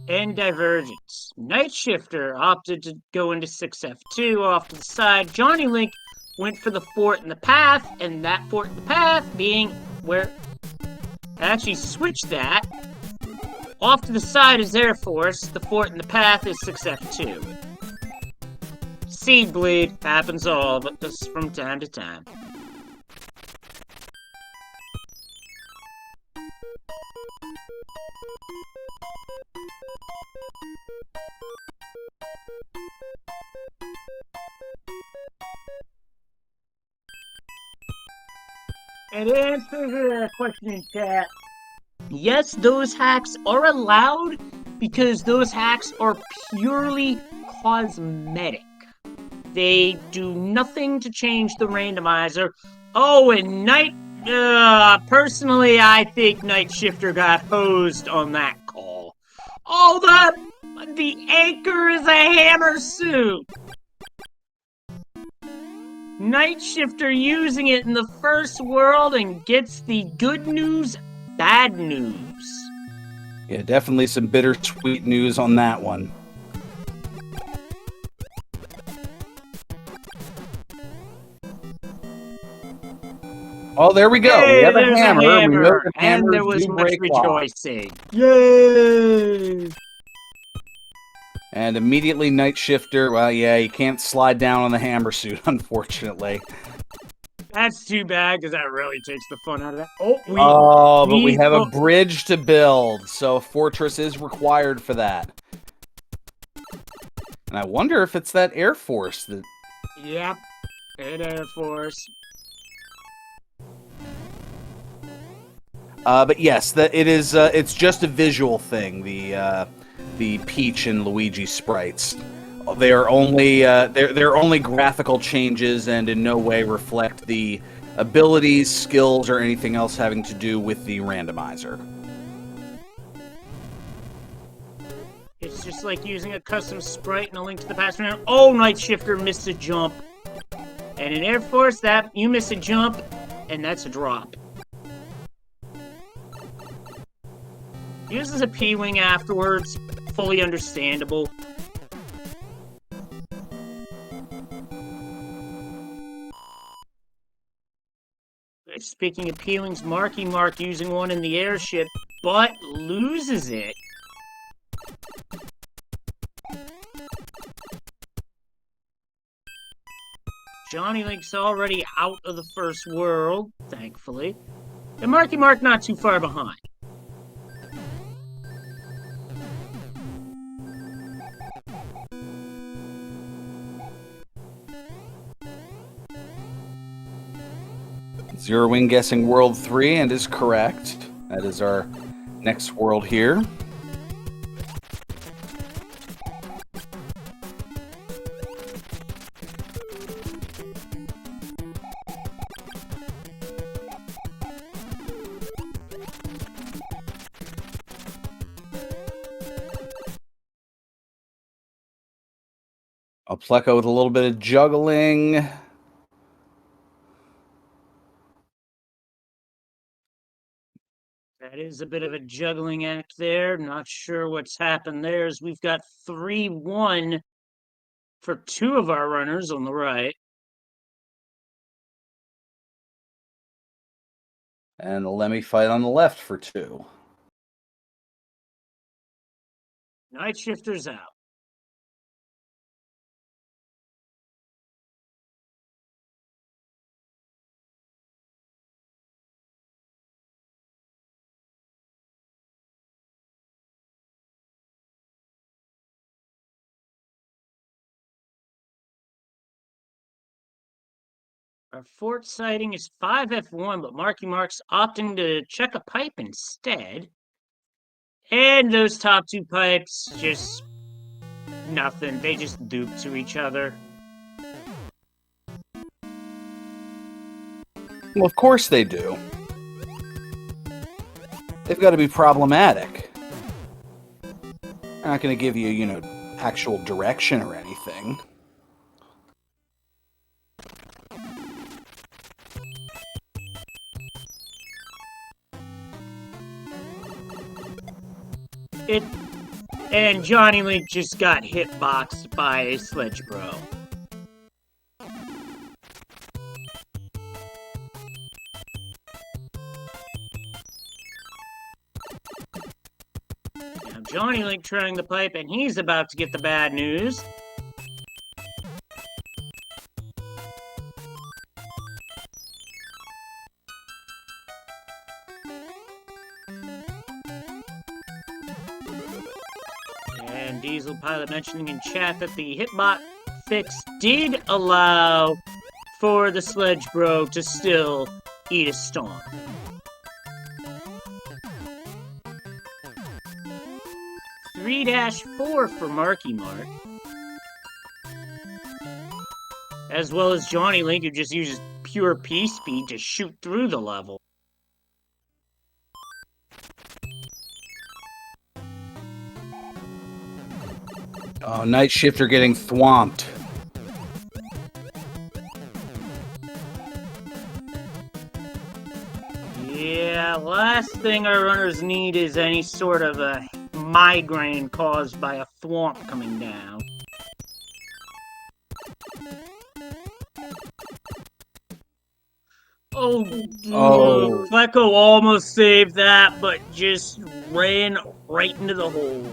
and divergence. Night Shifter opted to go into 6F2 off to the side. Johnny Link went for the fort in the path, and that fort in the path being where... Actually switched that. Off to the side is Air Force. The fort in the path is 6F2. Seed bleed happens all, but just from time to time. And answer the question in chat. Yes, those hacks are allowed because those hacks are purely cosmetic. They do nothing to change the randomizer. Oh, and personally, I think Night Shifter got hosed on that call. Oh, the anchor is a hammer suit. Night Shifter using it in the first world and gets the good news, bad news. Yeah, definitely some bittersweet news on that one. Oh, there we go. Hey, we have a there's hammer. a We know hammer. the And hammers there was do much break locks. rejoicing. Yay! And immediately Night Shifter, well, yeah, you can't slide down on the hammer suit, unfortunately. That's too bad, because that really takes the fun out of that. But we have a bridge to build, so a fortress is required for that. And I wonder if it's that Air Force that... Yep, and Air Force. But yes, it is. It's just a visual thing. The Peach and Luigi sprites. They are only they're only graphical changes and in no way reflect the abilities, skills, or anything else having to do with the randomizer. It's just like using a custom sprite and a Link to the Past. Oh, Night Shifter missed a jump. And in Air Force, that you miss a jump, and that's a drop. Uses a P-Wing afterwards. Fully understandable. Speaking of P-Wings, Marky Mark using one in the airship, but loses it. Johnny Link's already out of the first world, thankfully. And Marky Mark not too far behind. Zero Wing guessing World 3 and is correct. That is our next world here. A Pleco with a little bit of juggling. That is a bit of a juggling act there. Not sure what's happened there, as we've got 3-1 for two of our runners on the right. And the Lemmy fight on the left for 2. Night Shifter's out. Our fort sighting is 5F1, but Marky Mark's opting to check a pipe instead. And those top two pipes, just nothing. They just dupe to each other. Well, of course they do. They've got to be problematic. They're not going to give you, actual direction or anything. And Johnny Link just got hitboxed by a Sledge Bro. Now Johnny Link turning the pipe, and he's about to get the bad news. And Diesel Pilot mentioning in chat that the Hitbot fix did allow for the Sledge Bro to still eat a stomp. -4 for Marky Mark. As well as Johnny Link, who just uses pure P-Speed to shoot through the level. Oh, Night Shifter getting thwomped. Yeah, last thing our runners need is any sort of a migraine caused by a thwomp coming down. Oh, Pleco almost saved that, but just ran right into the hole.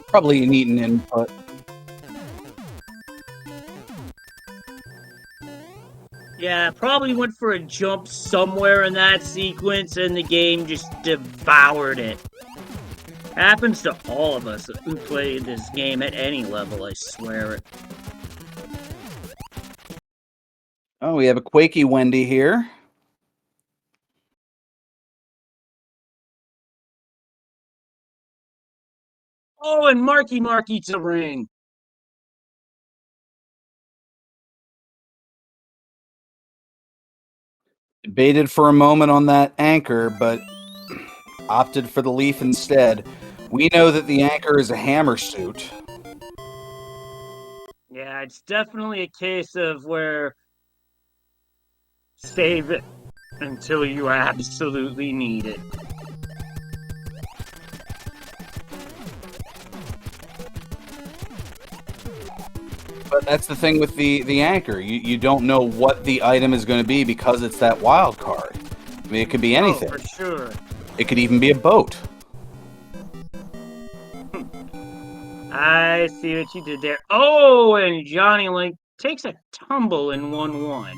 Probably an Eaton input. Yeah, probably went for a jump somewhere in that sequence, and the game just devoured it. Happens to all of us who play this game at any level, I swear it. Oh, we have a Quakey Wendy here. Oh, and Marky Mark eats a ring. Debated for a moment on that anchor, but opted for the leaf instead. We know that the anchor is a hammer suit. Yeah, it's definitely a case of where save it until you absolutely need it. But that's the thing with the anchor. You don't know what the item is going to be because it's that wild card. I mean, it could be anything. Oh, for sure. It could even be a boat. I see what you did there. Oh, and Johnny Link takes a tumble in 1-1.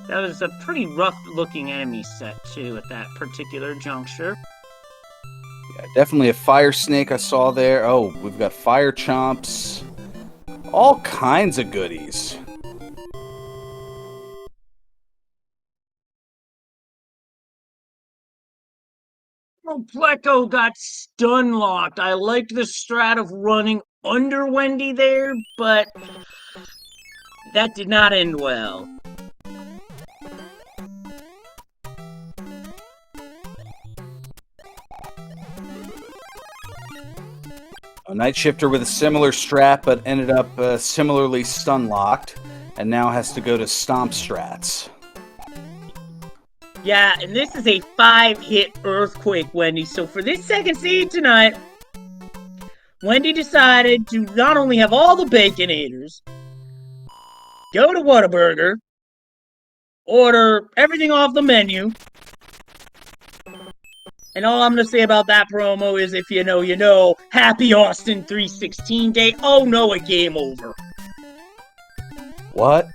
That was a pretty rough-looking enemy set, too, at that particular juncture. Yeah, definitely a fire snake I saw there. Oh, we've got fire chomps. All kinds of goodies. Oh, Pleco got stun locked. I liked the strat of running under Wendy there, but that did not end well. A Night Shifter with a similar strat, but ended up similarly stun locked, and now has to go to stomp strats. Yeah, and this is a 5-hit earthquake, Wendy. So for this second seed tonight, Wendy decided to not only have all the Baconators, go to Whataburger, order everything off the menu, and all I'm going to say about that promo is if you know, you know. Happy Austin 316 Day. Oh no, a game over. What?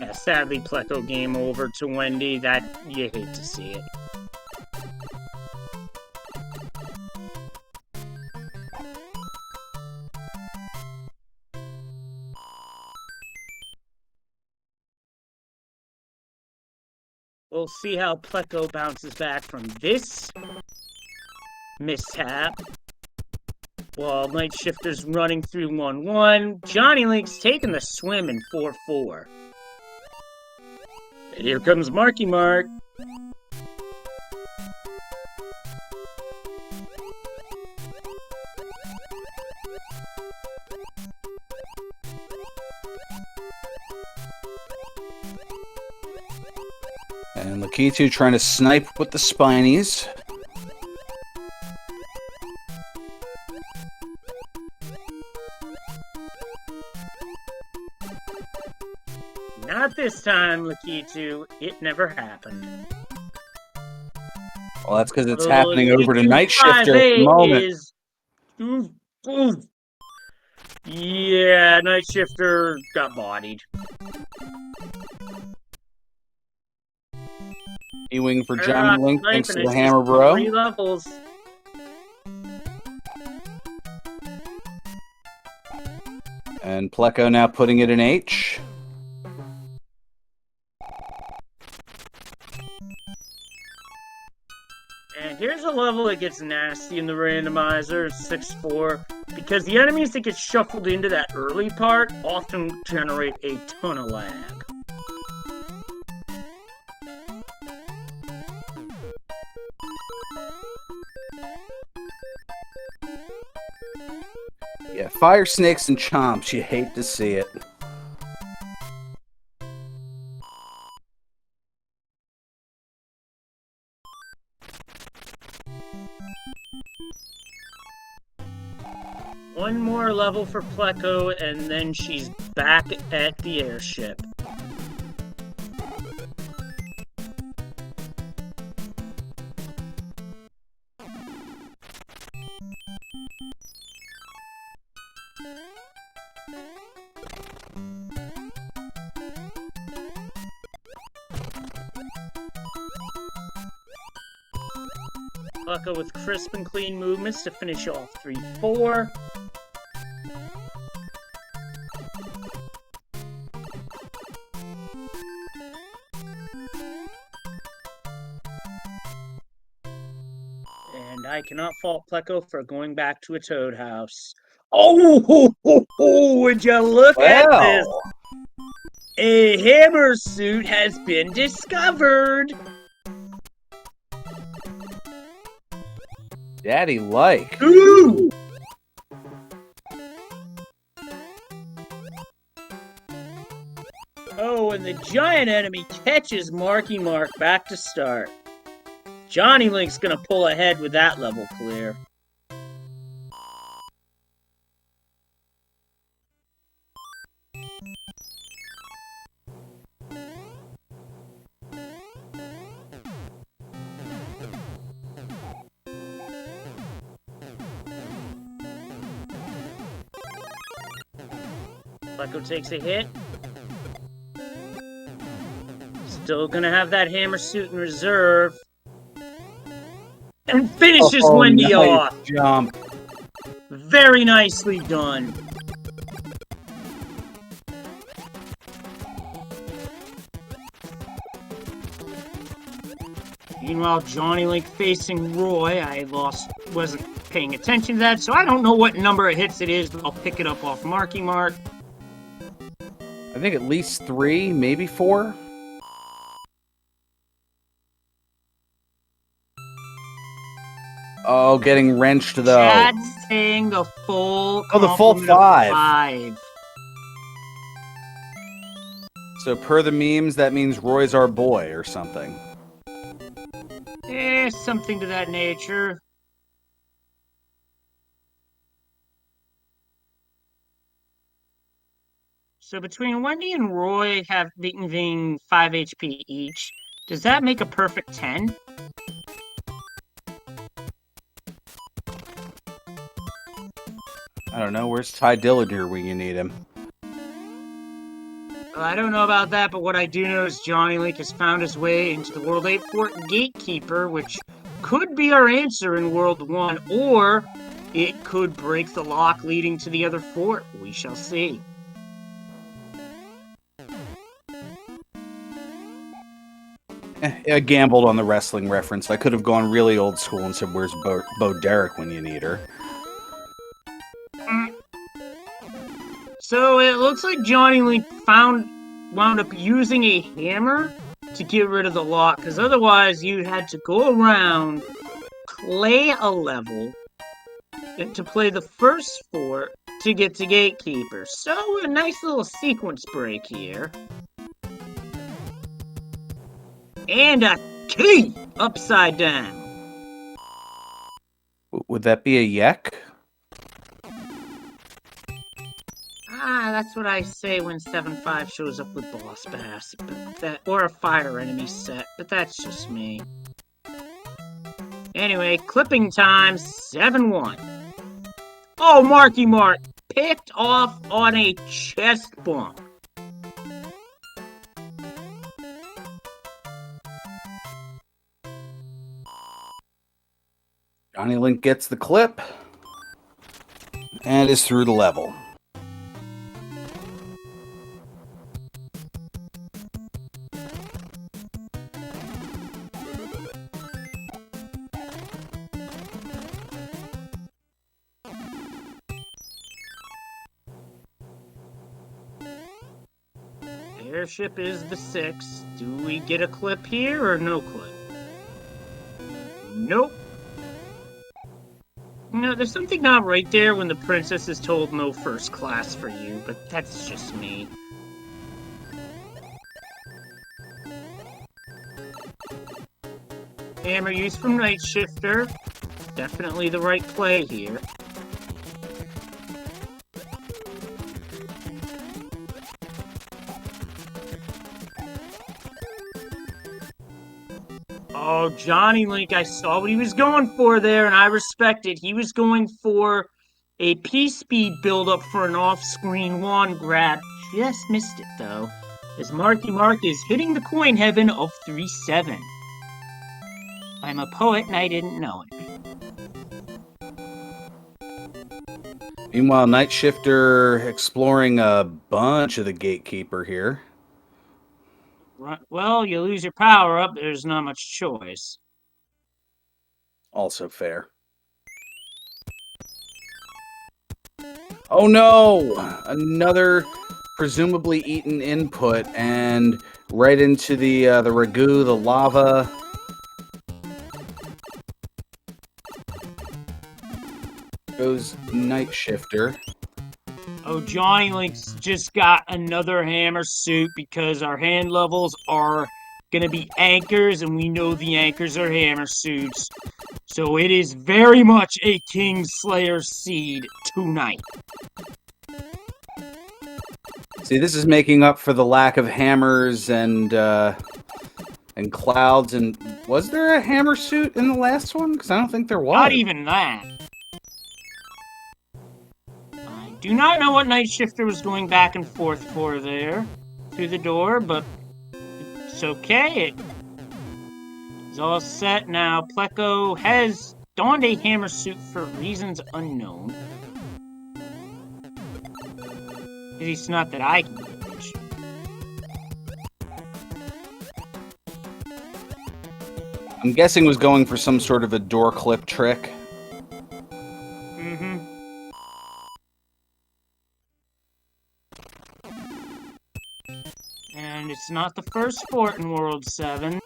Yeah, sadly, Pleco game over to Wendy. That, you hate to see it. We'll see how Pleco bounces back from this mishap. While Night Shifter's running through 1-1, Johnny Link's taking the swim in 4-4. And here comes Marky Mark. And Lakitu trying to snipe with the spinies. Not this time, Lakitu. It never happened. Well, that's because it's happening over to Night Shifter at the moment. Yeah, Night Shifter got bodied. E-wing for Johnny Link, thanks to the hammer, bro. 3 levels. And Pleco now putting it in H. And here's a level that gets nasty in the randomizer, 6-4, because the enemies that get shuffled into that early part often generate a ton of lag. Yeah, fire snakes and chomps, you hate to see it. One more level for Pleco, and then she's back at the airship. Pleco with crisp and clean movements to finish off 3-4. And I cannot fault Pleco for going back to a toad house. Oh, would you look at this? Well, A hammer suit has been discovered. daddy like. Ooh! Oh, and the giant enemy catches Marky Mark back to start. Johnny Link's gonna pull ahead with that level clear. Pleco takes a hit. Still gonna have that hammer suit in reserve. And finishes Wendy nice off. Jump. Very nicely done. Meanwhile, Johnny Link facing Roy. I wasn't paying attention to that, so I don't know what number of hits it is, but I'll pick it up off Marky Mark. I think at least 3, maybe 4. Oh, getting wrenched though. Chad's saying the full. Oh, the full complement of 5. 5. So per the memes, that means Roy's our boy or something. Something to that nature. So between Wendy and Roy being 5 HP each, does that make a perfect 10? I don't know. Where's Ty Dillinger when you need him? I don't know about that, but what I do know is Johnny Link has found his way into the World 8 Fort Gatekeeper, which could be our answer in World 1, or it could break the lock leading to the other fort. We shall see. I gambled on the wrestling reference. I could have gone really old school and said, where's Bo Derek when you need her? So it looks like Johnny Link wound up using a hammer to get rid of the lock, because otherwise you had to go around, play a level, and to play the first fort to get to Gatekeeper. So a nice little sequence break here. And a key upside down. Would that be a yek? That's what I say when 7-5 shows up with Boss Bass, or a fire enemy set, but that's just me. Anyway, clipping time, 7-1. Oh, Marky Mark picked off on a chest bump. Johnny Link gets the clip and is through the level. Airship is the 6. Do we get a clip here or no clip? Nope. No, there's something not right there when the princess is told no first class for you, but that's just me. Hammer use from Night Shifter. Definitely the right play here. Oh, Johnny Link, I saw what he was going for there, and I respect it. He was going for a P-speed build-up for an off-screen wand grab. Just missed it, though, as Marky Mark is hitting the coin heaven of 3-7. I'm a poet, and I didn't know it. Meanwhile, Night Shifter exploring a bunch of the Gatekeeper here. Well, you lose your power-up, there's not much choice. Also fair. Oh no! Another presumably eaten input, and right into the ragu, the lava. Goes Night Shifter. Oh, Johnny Link's just got another hammer suit because our hand levels are gonna be anchors, and we know the anchors are hammer suits. So it is very much a Kingslayer seed tonight. See, this is making up for the lack of hammers and clouds. And was there a hammer suit in the last one? Because I don't think there was. Not even that. I do not know what Night Shifter was going back and forth for there through the door, but it's okay. It's all set now. Pleco has donned a hammer suit for reasons unknown. At least not that I can gauge. I'm guessing was going for some sort of a door clip trick. Mm-hmm. And it's not the first fort in World 7.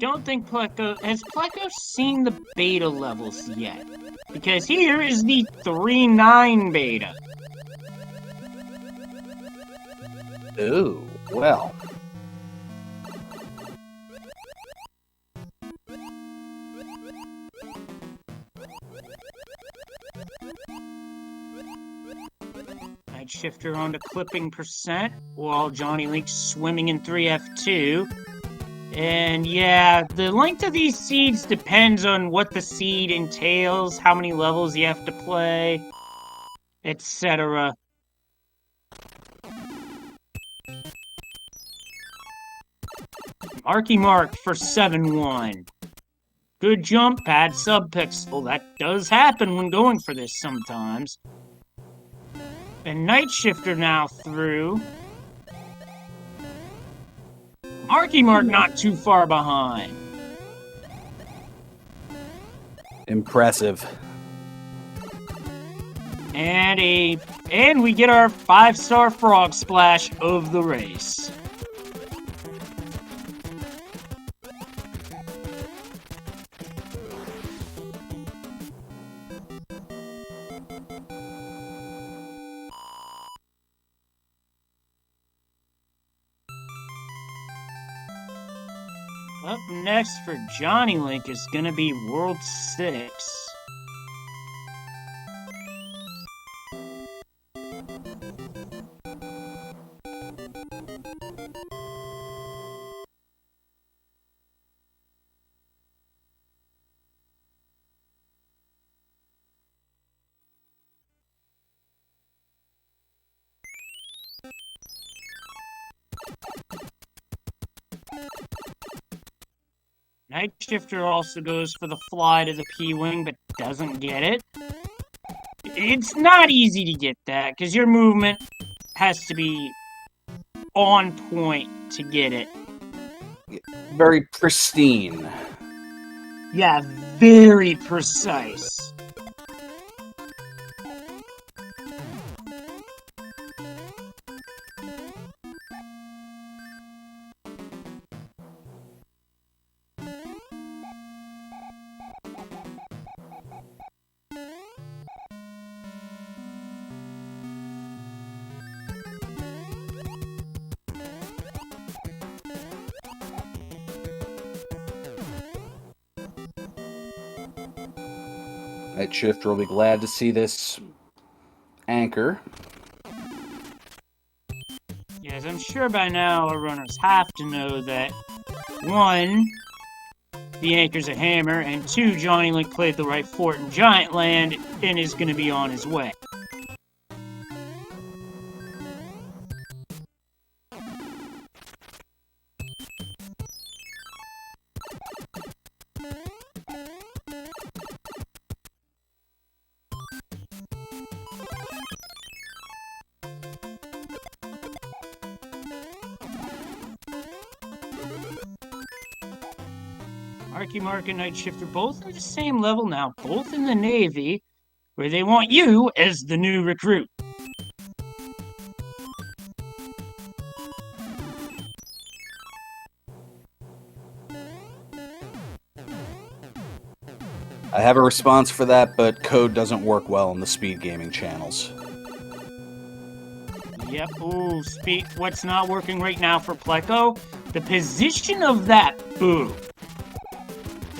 Don't think has Pleco seen the beta levels yet? Because here is the 3.9 beta. Ooh, well. Night Shifter on to clipping percent, while Johnny Link's swimming in 3F2. And yeah, the length of these seeds depends on what the seed entails, how many levels you have to play, etc. Marky Mark for 7-1. Good jump, bad subpixel. That does happen when going for this sometimes. And Night Shifter now through. Marky Mark not too far behind. Impressive. And we get our 5-star frog splash of the race. Up next for Johnny Link is gonna be World 6. Night Shifter also goes for the fly to the P-Wing, but doesn't get it. It's not easy to get that, because your movement has to be on point to get it. Very pristine. Yeah, very precise. Night Shifter will be glad to see this anchor. Yes, I'm sure by now our runners have to know that 1, the anchor's a hammer, and 2, Johnny Link played the right fort in Giant Land and is going to be on his way. Marky Mark and Night Shifter both at the same level now, both in the Navy, where they want you as the new recruit. I have a response for that, but code doesn't work well on the speed gaming channels. Yep, ooh, what's not working right now for Pleco? The position of that boo.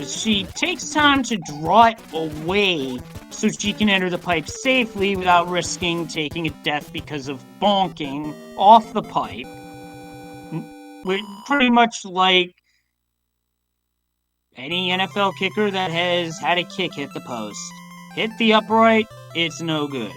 She takes time to draw it away so she can enter the pipe safely without risking taking a death because of bonking off the pipe. Pretty much like any NFL kicker that has had a kick hit the post. Hit the upright, it's no good.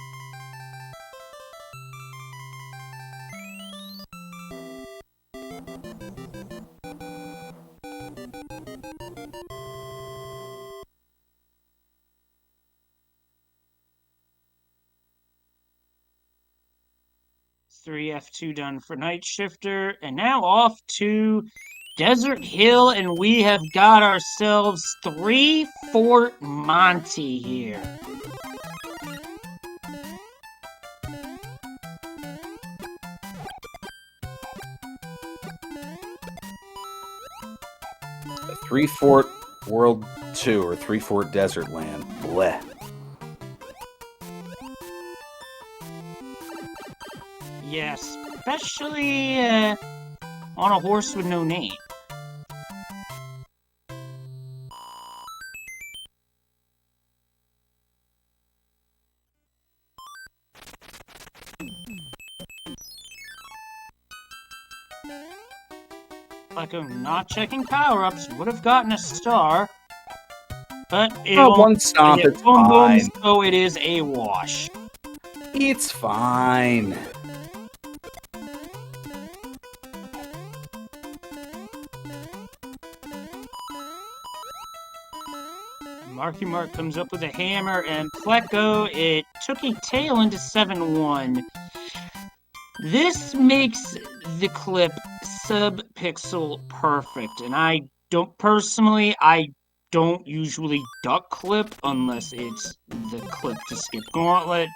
Three F2 done for Night Shifter, and now off to Desert Hill, and we have got ourselves 3 Fort Monty here. A 3 Fort World 2 or 3 Fort Desert Land. Bleh. Yes, especially on a horse with no name. Pleco not checking power-ups would have gotten a star, but one stomp, it's fine. So it is a wash. It's fine. Marky Mark comes up with a hammer, and Pleco, it took a tail into 7-1. This makes the clip sub-pixel perfect, and I don't usually duck clip unless it's the clip to skip gauntlet.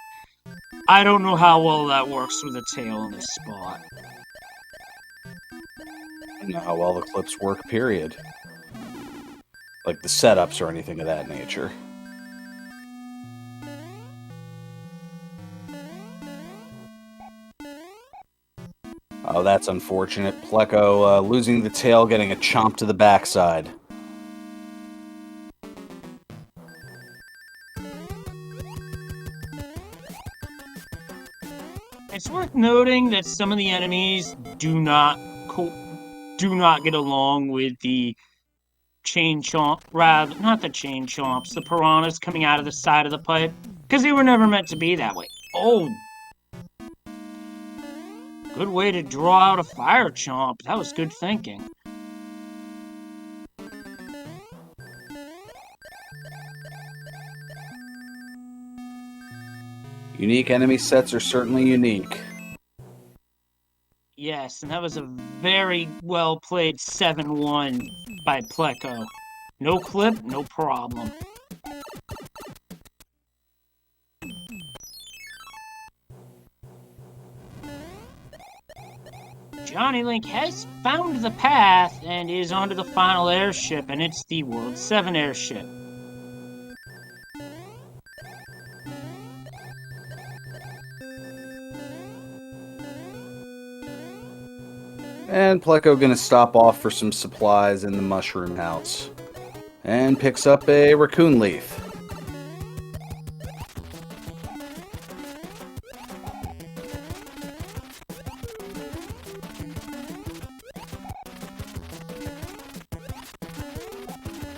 I don't know how well that works with a tail in this spot. I know how well the clips work, period. Like the setups or anything of that nature. Oh, that's unfortunate. Pleco losing the tail, getting a chomp to the backside. It's worth noting that some of the enemies do not get along with the chain chomp, rather, not the chain chomps, the piranhas coming out of the side of the pipe, because they were never meant to be that way. Oh! Good way to draw out a fire chomp. That was good thinking. Unique enemy sets are certainly unique. Yes, and that was a very well played 7-1 by Pleco. No clip, no problem. Johnny Link has found the path and is onto the final airship, and it's the World 7 airship. And Pleco gonna stop off for some supplies in the mushroom house. And picks up a raccoon leaf.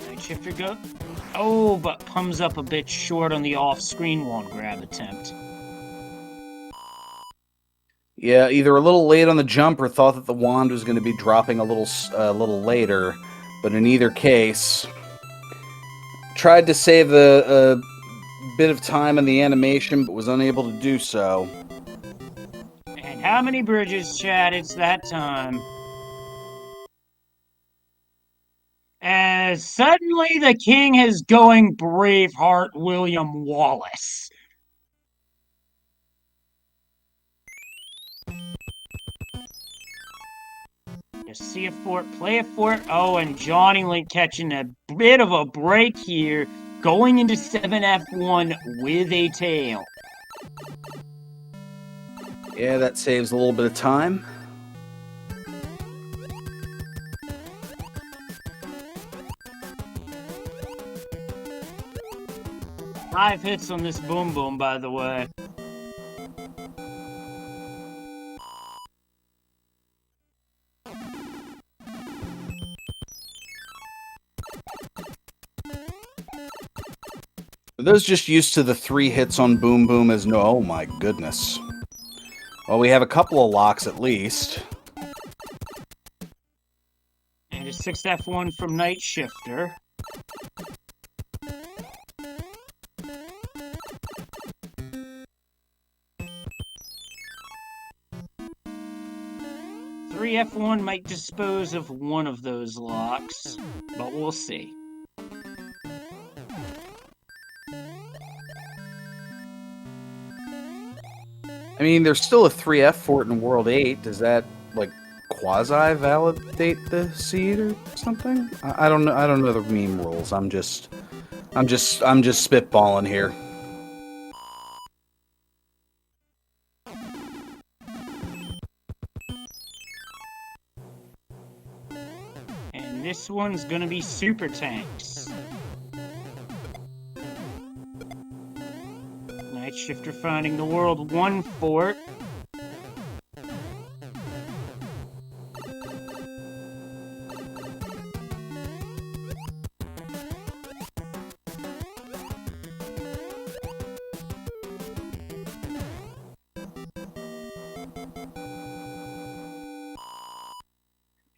Night Shifter go. Oh, but comes up a bit short on the off-screen wand grab attempt. Yeah, either a little late on the jump or thought that the wand was going to be dropping a little later. But in either case, tried to save a bit of time in the animation, but was unable to do so. And how many bridges, Chad? It's that time. As Because suddenly the king is going Braveheart William Wallace. You see a fort, play a fort. Oh, and Johnny Link catching a bit of a break here, going into 7F1 with a tail. Yeah, that saves a little bit of time. Five hits on this Boom Boom, by the way. Are those just used to the 3 hits on Boom Boom as no? Oh my goodness. Well, we have a couple of locks at least. And a 6F1 from Night Shifter. Three F1 might dispose of one of those locks, but we'll see. I mean, there's still a 3F fort in World 8. Does that, like, quasi-validate the seed or something? I don't know. I don't know the meme rules. I'm just spitballing here. And this one's gonna be Super Tanks. Night Shifter finding the World 1 fort.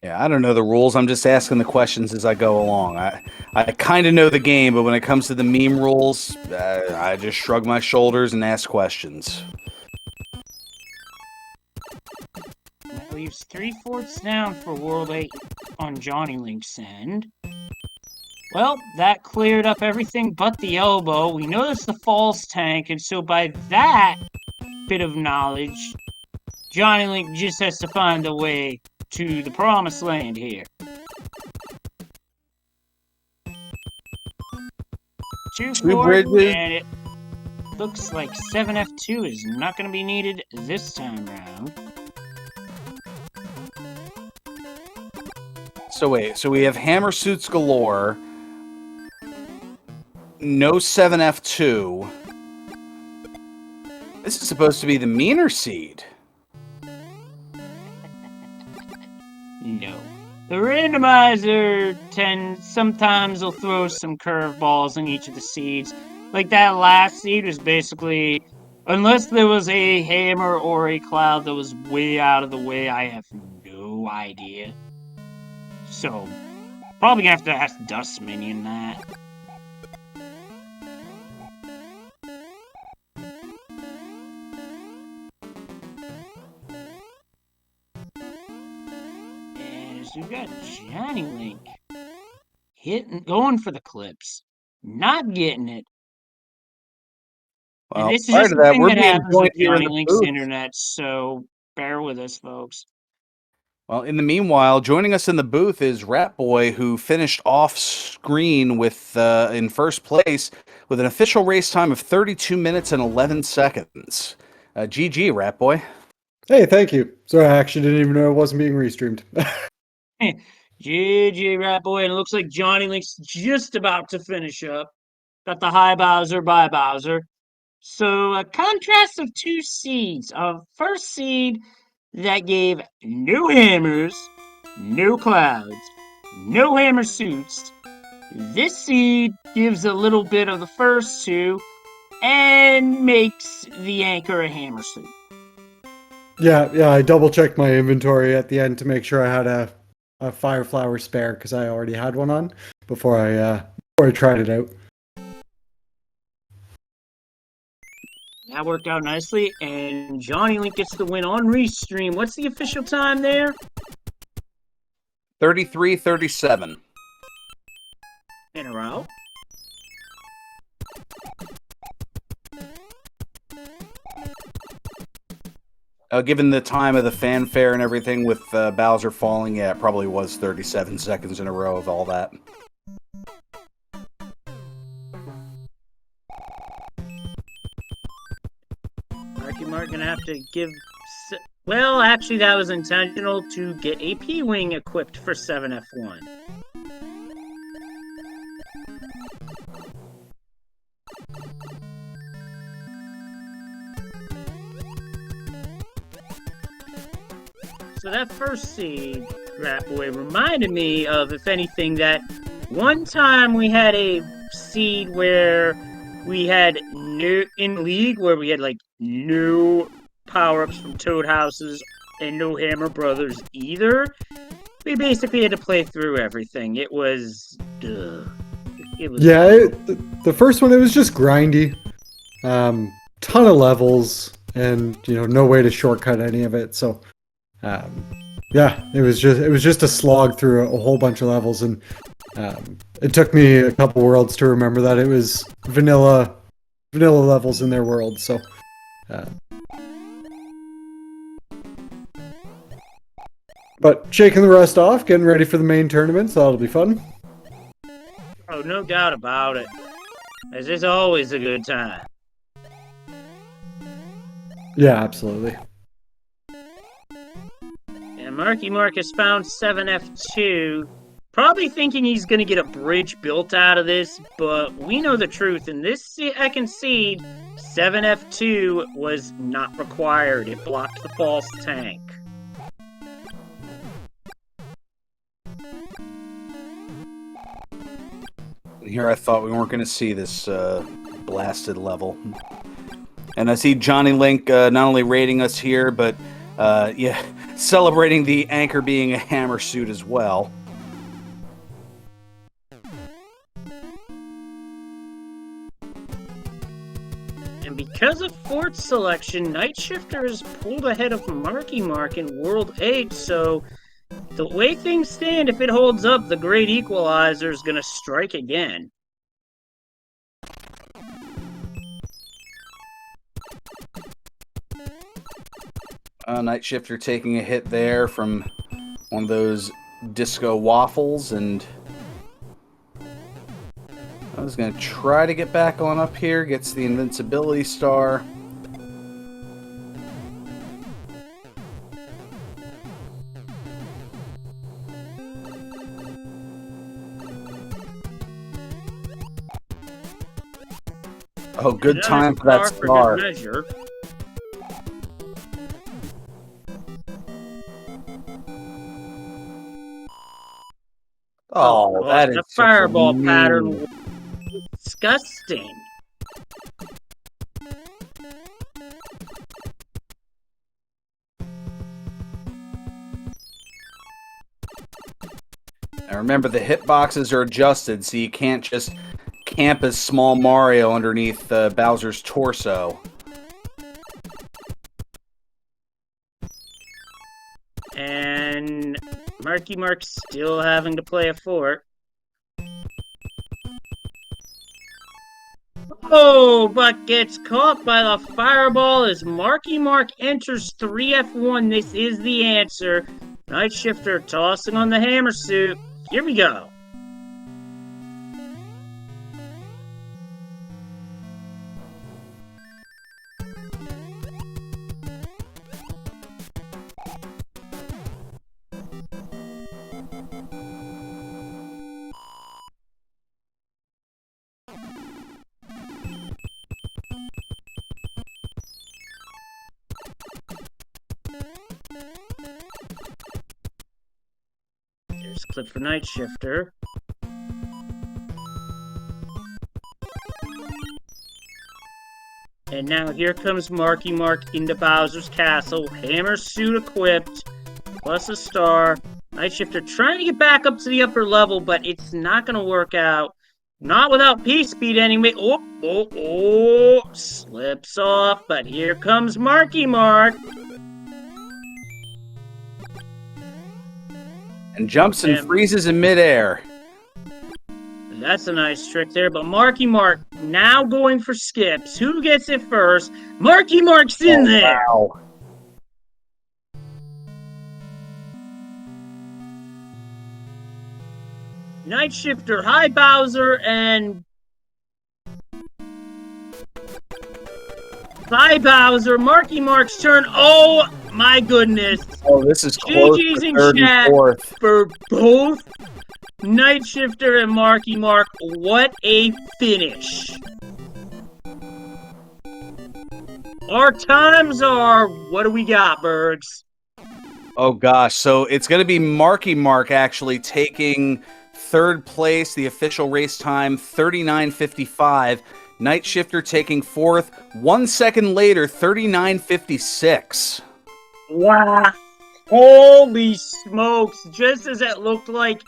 Yeah, I don't know the rules. I'm just asking the questions as I go along. I kind of know the game, but when it comes to the meme rules, I just shrug my shoulders and ask questions. That leaves 3 forts down for World 8 on Johnny Link's end. Well, that cleared up everything but the elbow. We noticed the false tank, and so by that bit of knowledge, Johnny Link just has to find a way to the promised land here. Two forts, bridges. and it looks like 7F2 is not going to be needed this time round. So wait, so we have hammer suits galore, no 7F2. This is supposed to be the meaner seed. No. The randomizer sometimes will throw some curveballs in each of the seeds. Like that last seed was basically, unless there was a hammer or a cloud that was way out of the way, I have no idea. So, probably gonna have to ask Dust Minion that. We've got Johnny Link going for the clips, not getting it. Well, and this is prior just to the that, thing we're that being happens with joined here in Johnny the Link's booth. internet, so bear with us, folks. Well, in the meanwhile, joining us in the booth is Rat Boy, who finished off screen with in first place with an official race time of 32 minutes and 11 seconds. GG, Rat Boy. Hey, thank you. Sorry, I actually didn't even know it wasn't being restreamed. GG, Rat Boy, and it looks like Johnny Link's just about to finish up. Got the high Bowser, bye Bowser. So a contrast of 2 seeds. A first seed that gave no hammers, no clouds, no hammer suits. This seed gives a little bit of the first 2 and makes the anchor a hammer suit. Yeah, I double-checked my inventory at the end to make sure I had a fire flower spare, because I already had one on before I tried it out. That worked out nicely, and Johnny Link gets the win on Restream. What's the official time there? 33-37. in a row. Given the time of the fanfare and everything with Bowser falling, yeah, it probably was 37 seconds in a row of all that. Marky Mark gonna have to give... Well, actually, that was intentional to get a P-Wing equipped for 7F1. So that first seed, Rat Boy, reminded me of, if anything, that one time we had a seed where we had in League where we had like no power-ups from Toad Houses and no Hammer Brothers either. We basically had to play through everything. It was... It was... Yeah, the first one, it was just grindy. Ton of levels, and, you know, no way to shortcut any of it, so... yeah, it was just a slog through a whole bunch of levels, and it took me a couple worlds to remember that it was vanilla levels in their world. So, but shaking the rust off, getting ready for the main tournament, so that'll be fun. Oh, no doubt about it. This is always a good time. Yeah, absolutely. Marky Mark has found 7F2, probably thinking he's going to get a bridge built out of this, but we know the truth. In this I concede, 7F2 was not required. It blocked the false tank. Here I thought we weren't going to see this blasted level. And I see Johnny Link not only rating us here, but yeah, celebrating the anchor being a hammer suit as well. And because of fort selection, Night Shifter is pulled ahead of Marky Mark in World 8, so the way things stand, if it holds up, the Great Equalizer is going to strike again. Night Shifter taking a hit there from one of those disco waffles, and I was going to try to get back on up here, gets the invincibility star. Oh, good time for that star. Oh, that is the fireball pattern was disgusting. Now remember, the hitboxes are adjusted, so you can't just camp as small Mario underneath Bowser's torso. And Marky Mark's still having to play a fort. Oh, but gets caught by the fireball as Marky Mark enters 3F1. This is the answer. Night Shifter tossing on the hammer suit. Here we go. Clip for Night Shifter. And now here comes Marky Mark into Bowser's Castle. Hammer suit equipped, plus a star. Night Shifter trying to get back up to the upper level, but it's not going to work out. Not without P-Speed anyway. Oh, slips off, but here comes Marky Mark. And jumps and freezes in midair. That's a nice trick there, but Marky Mark now going for skips. Who gets it first? Marky Mark's in there! Wow. Night Shifter, High Bowser, and... High Bowser, Marky Mark's turn. Oh my goodness. Oh, this is close GG's to in third and chat fourth. for both Night Shifter and Marky Mark. What a finish. Our times are, what do we got, Bergs? Oh gosh, so it's going to be Marky Mark actually taking third place, the official race time 39:55. Night Shifter taking fourth, 1 second later, 39:56. Wow. Holy smokes. Just as it looked like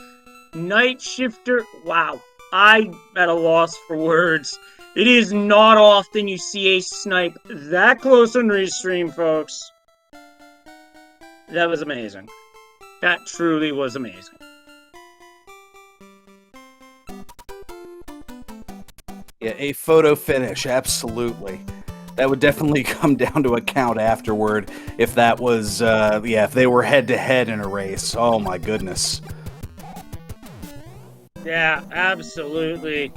Night Shifter. Wow. I'm at a loss for words. It is not often you see a snipe that close on Restream, folks. That was amazing. That truly was amazing. Yeah, a photo finish, absolutely. That would definitely come down to account afterward if that was, if they were head-to-head in a race. Oh my goodness. Yeah, absolutely.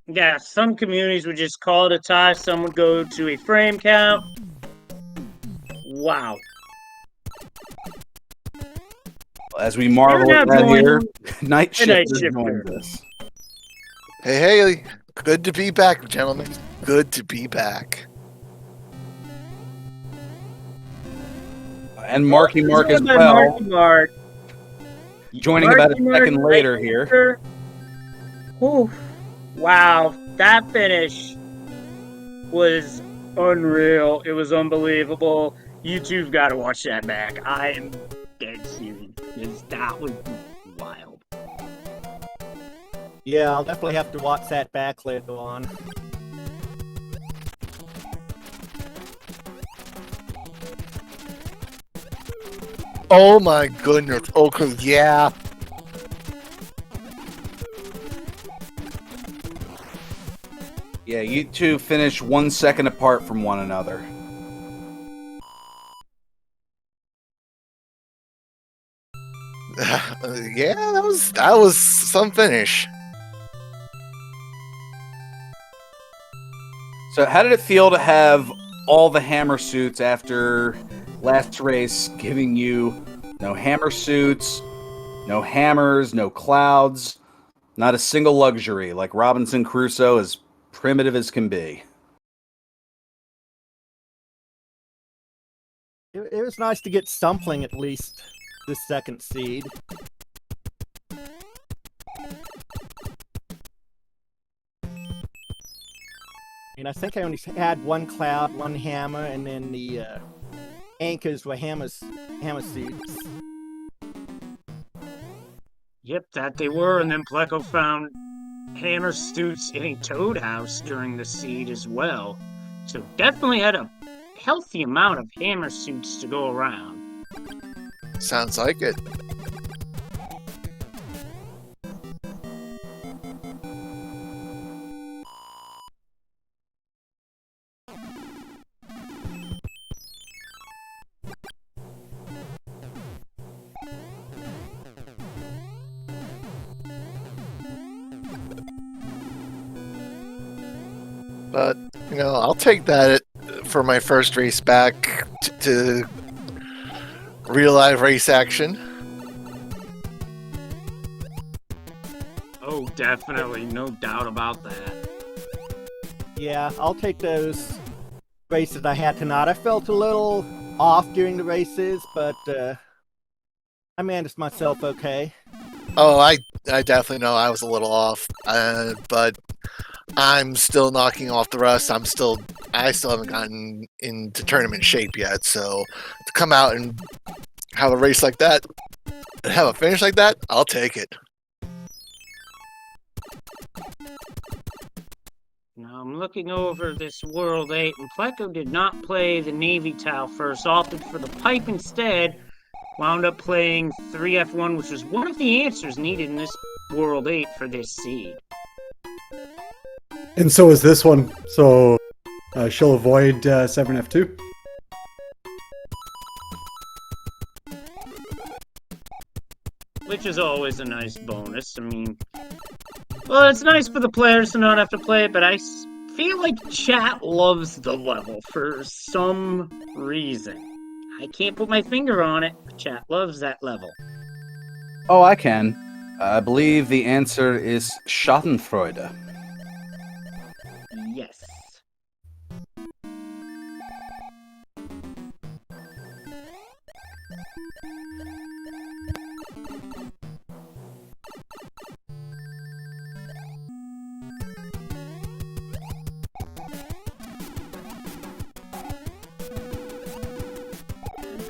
Yeah, some communities would just call it a tie. Some would go to a frame count. Wow. As we marvel at that here, Night Shifter joins us. Hey, good to be back, gentlemen. Good to be back. And Marky Mark as well. Marky Mark. Joining about a second later here. Ooh, wow, that finish was unreal. It was unbelievable. You two've got to watch that back. I am dead serious. That was wild. Yeah, I'll definitely have to watch that back later on. Oh my goodness. Okay, yeah. Yeah, you two finished 1 second apart from one another. Yeah, that was some finish. So how did it feel to have all the hammer suits after last race giving you no hammer suits, no hammers, no clouds, not a single luxury, like Robinson Crusoe, as primitive as can be? It was nice to get something at least this second seed. And I think I only had one cloud, one hammer, and then the anchors were hammer suits. Yep, that they were, and then Pleco found hammer suits in a toad house during the seed as well. So definitely had a healthy amount of hammer suits to go around. Sounds like it. But, you know, I'll take that for my first race back to real life race action. Oh, definitely. No doubt about that. Yeah, I'll take those races I had tonight. I felt a little off during the races, but I managed myself okay. Oh, I definitely know I was a little off, but I'm still knocking off the rust. I still haven't gotten into tournament shape yet. So to come out and have a race like that, and have a finish like that, I'll take it. Now I'm looking over this World 8, and Pleco did not play the Navy tile first, opted for the pipe instead, wound up playing 3F1, which was one of the answers needed in this World 8 for this seed. And so is this one. So she'll avoid 7F2. Which is always a nice bonus. I mean, well, it's nice for the players to not have to play it, but I feel like chat loves the level for some reason. I can't put my finger on it, but chat loves that level. Oh, I can. I believe the answer is Schadenfreude. Yes.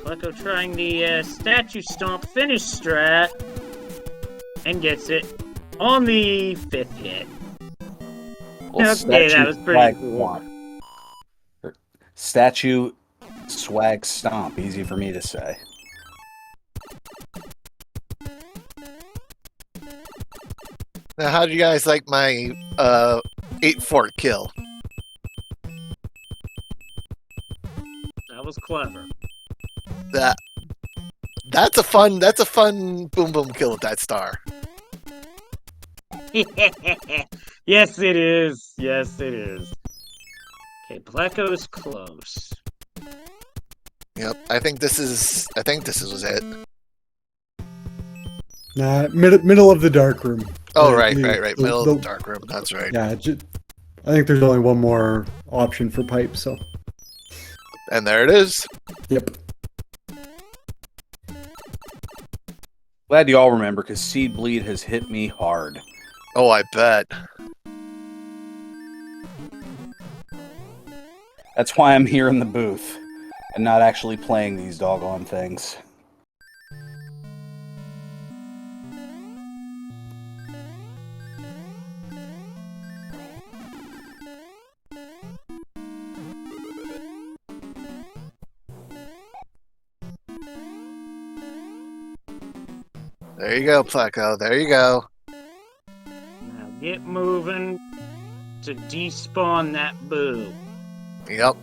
Pleco trying the statue stomp finish strat and gets it on the 5th hit. Well, Okay, that was pretty swag cool. stomp. Statue swag stomp. Easy for me to say. Now, how do you guys like my 8-fort kill? That was clever. That's a fun boom boom kill with that star. Yes, it is. Yes, it is. Okay, Pleco's close. Yep, I think this was it. Nah, middle of the dark room. Oh, The- right. the- Middle the- of the dark room. That's right. Yeah, I think there's only one more option for pipe, so. And there it is. Yep. Glad you all remember, because Seed Bleed has hit me hard. Oh, I bet. That's why I'm here in the booth and not actually playing these doggone things. There you go, Pleco. There you go. Now get moving to despawn that boo. Yep.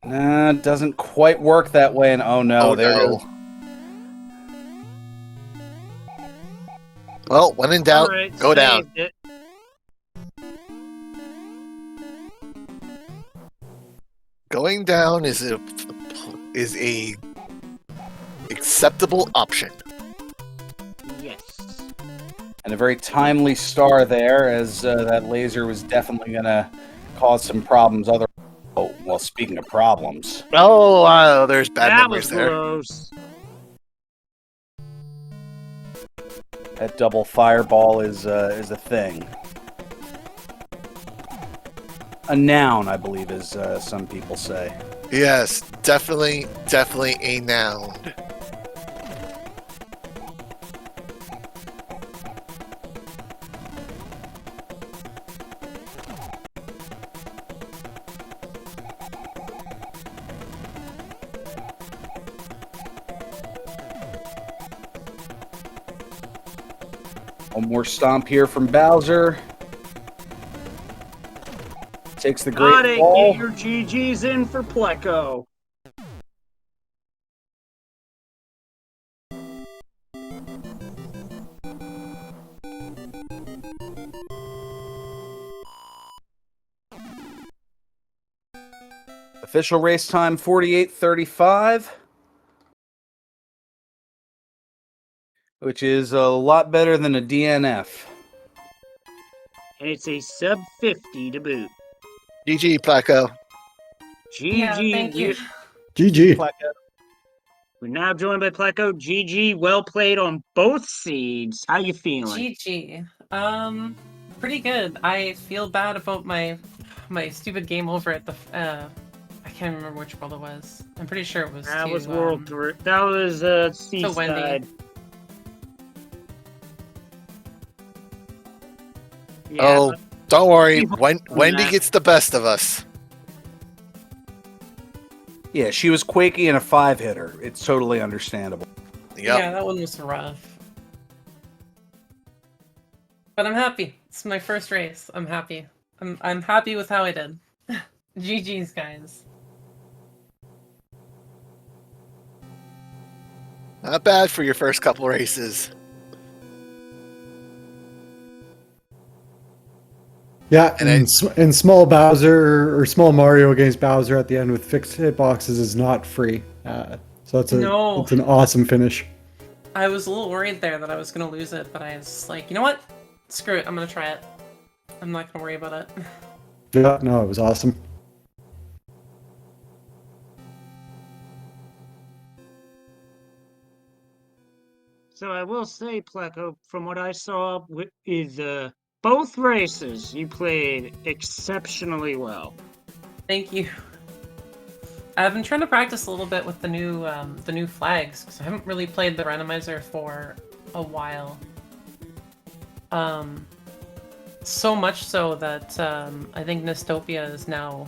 Nah, it doesn't quite work that way. And oh no, there it is. Well, when in doubt, Alright, go down. saved it. Going down is a acceptable option. Yes. And a very timely star there, as that laser was definitely going to cause some problems. Oh, well, speaking of problems. Oh, there's bad That memories was there. gross. That double fireball is a thing. A noun, I believe, as some people say. Yes, definitely a noun. One more stomp here from Bowser. Takes the Got great it. ball. Get your GG's in for Pleco. Official race time 48:35, which is a lot better than a DNF. And it's a sub 50 to boot. GG, Pleco. GG. Yeah, thank you. GG. Pleco. We're now joined by Pleco. GG, well played on both seeds. How you feeling? GG. Pretty good. I feel bad about my stupid game over at the I can't remember which world it was. I'm pretty sure it was That to, was World 3. That was to Seaside. Wendy. Yeah, Oh, don't worry. You- Wendy that. gets the best of us. Yeah, she was quaky and a 5-hitter. It's totally understandable. Yep. Yeah, that one was rough. But I'm happy. It's my first race. I'm happy. I'm happy with how I did. GG's, guys. Not bad for your first couple races. Yeah, And and small Bowser or small Mario against Bowser at the end with fixed hitboxes is not free. So it's an awesome finish. I was a little worried there that I was gonna lose it, but I was like, you know what? Screw it. I'm gonna try it. I'm not gonna worry about it. Yeah, no, it was awesome. So I will say, Pleco, from what I saw with both races, you played exceptionally well. Thank you. I've been trying to practice a little bit with the new flags because I haven't really played the randomizer for a while. So much so that I think Nestopia is now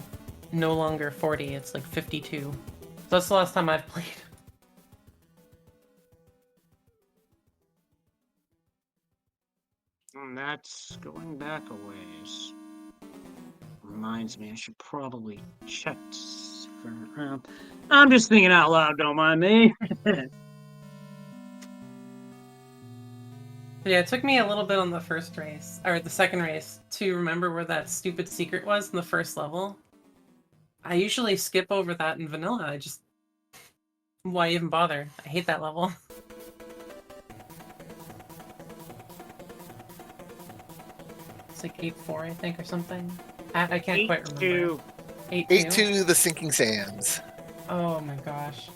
no longer 40; it's like 52. So that's the last time I've played. And that's going back a ways. Reminds me, I should probably check. I'm just thinking out loud, don't mind me. Yeah, it took me a little bit on the first race, or the second race, to remember where that stupid secret was in the first level. I usually skip over that in vanilla. Why even bother? I hate that level. It's like 8-4, I think, or something. I can't quite remember. 8-2. 8-2? 8-2 the Sinking Sands. Oh my gosh.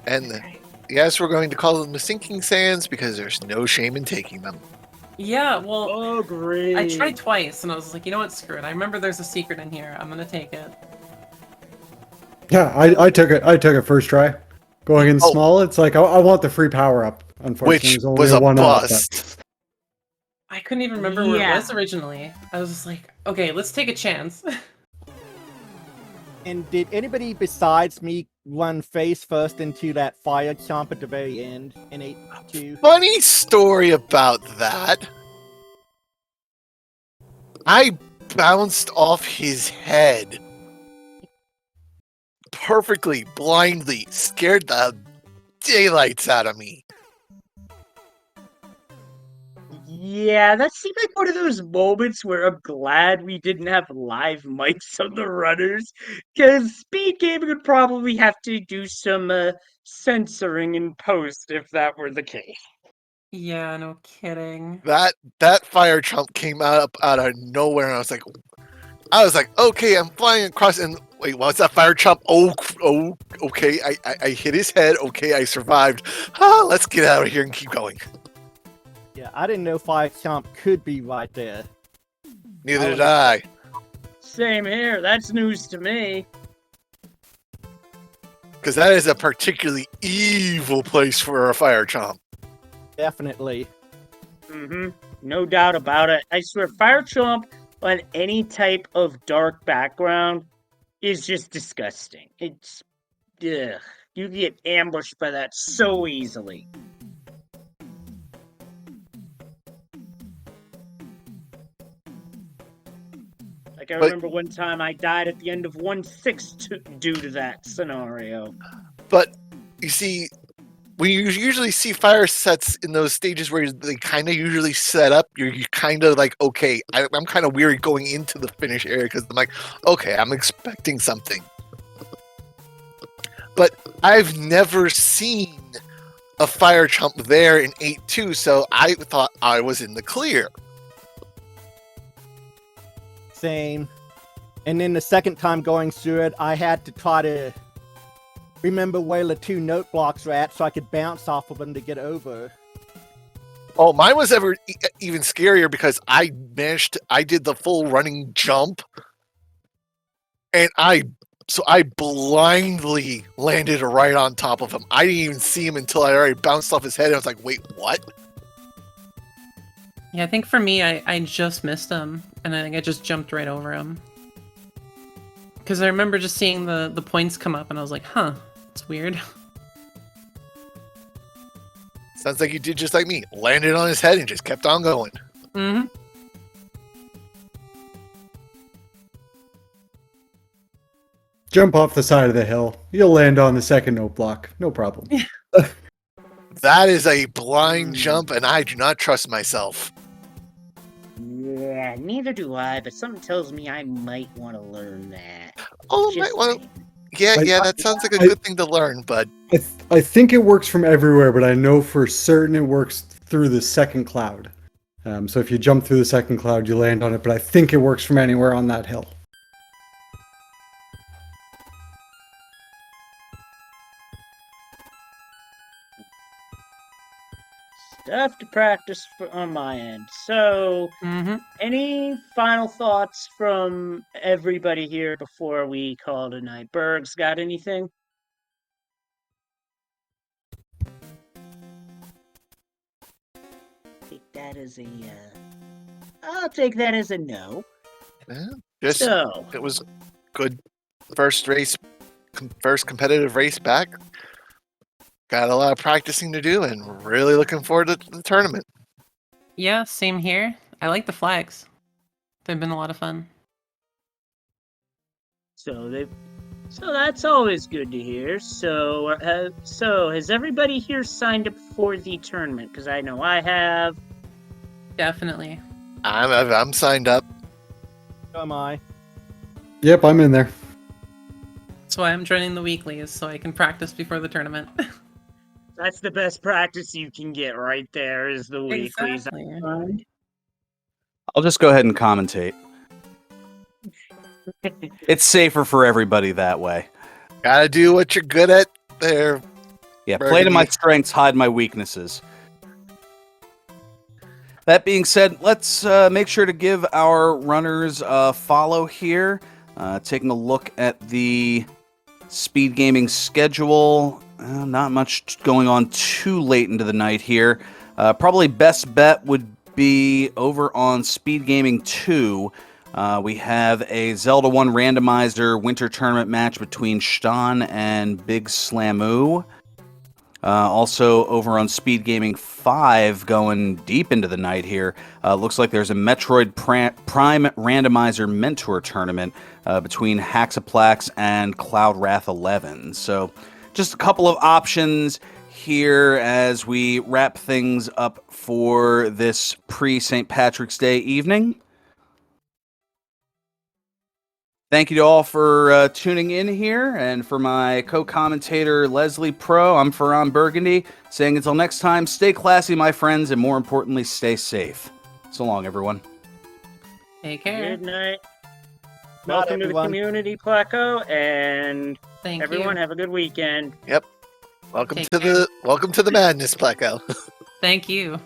And Okay. yes, we're going to call them the Sinking Sands because there's no shame in taking them. Yeah, well, Oh, great. I tried twice, and I was like, you know what, screw it. I remember there's a secret in here. I'm gonna take it. Yeah, I took it. I took it first try. Going in small, it's like I want the free power up. Unfortunately, Which there's only was a one up, bust. I couldn't even remember where it Yeah. was originally. I was just like, okay, let's take a chance. And did anybody besides me run face first into that fire chomp at the very end in 8-2? Funny story about that. I bounced off his head perfectly, blindly, scared the daylights out of me. Yeah, that seemed like one of those moments where I'm glad we didn't have live mics on the runners, because Speed Gaming would probably have to do some censoring in post if that were the case. Yeah, no kidding. That fire chump came out of nowhere, and I was like, okay, I'm flying across, and wait, what's that fire chump? Oh, okay, I hit his head. Okay, I survived. Let's get out of here and keep going. Yeah, I didn't know fire chomp could be right there. Neither did I. Same here, that's news to me. Because that is a particularly evil place for a fire chomp. Definitely. No doubt about it. I swear, Fire Chomp on any type of dark background is just disgusting. It's, ugh. You get ambushed by that so easily. Like, I remember one time I died at the end of 1-6 due to that scenario. But you see, we usually see fire sets in those stages where they kind of usually set up. You're kind of like, okay, I'm kind of weary going into the finish area because I'm like, okay, I'm expecting something. But I've never seen a fire chump there in 8-2, so I thought I was in the clear. Same. And then the second time going through it, I had to try to remember where the 2 note blocks were at so I could bounce off of them to get over. Oh, mine was even scarier because I did the full running jump, and I blindly landed right on top of him. I didn't even see him until I already bounced off his head, and I was like, wait, what? Yeah, I think for me, I just missed him, and I think I just jumped right over him. Because I remember just seeing the points come up, and I was like, huh, it's weird. Sounds like you did just like me. Landed on his head and just kept on going. Mm-hmm. Jump off the side of the hill. You'll land on the second note block. No problem. That is a blind jump, and I do not trust myself. Yeah, neither do I, but something tells me I might want to learn that. Oh, Just might want saying. to. Yeah, that sounds like a good thing to learn, but I think it works from everywhere, but I know for certain it works through the second cloud. So if you jump through the second cloud, you land on it, but I think it works from anywhere on that hill. Stuff to practice on my end. So, Mm-hmm. any final thoughts from everybody here before we call it a night? Berg's got anything? Take that as a. I'll take that as a no. just So, it was good first race, first competitive race back. Got a lot of practicing to do, and really looking forward to the tournament. Yeah, same here. I like the flags. They've been a lot of fun. so that's always good to hear. So has everybody here signed up for the tournament? Because I know I have. Definitely. I'm signed up. So am I. Yep, I'm in there. That's why I'm joining the weeklies, so I can practice before the tournament. That's the best practice you can get right there. Is the weeklies. Exactly. I'll just go ahead and commentate. It's safer for everybody that way. Gotta do what you're good at there. Yeah, play to my Burgundy. strengths, hide my weaknesses. That being said, let's make sure to give our runners a follow here. Taking a look at the speed gaming schedule. Not much going on too late into the night here. Probably best bet would be over on Speed Gaming 2. We have a Zelda 1 Randomizer winter tournament match between Stan and Big Slamoo. Also over on Speed Gaming 5, going deep into the night here. Looks like there's a Metroid Prime Randomizer Mentor tournament between Haxaplax and Cloud Wrath 11. So just a couple of options here as we wrap things up for this pre-St. Patrick's Day evening. Thank you to all for tuning in here, and for my co-commentator Leslie Pro, I'm Ferran Burgundy, saying until next time, stay classy, my friends, and more importantly, stay safe. So long, everyone. Take care. Good night. Not Welcome to the everyone. community, Placo, and Thank everyone you. have a good weekend. Welcome Take to care. the madness, Pleco. Thank you.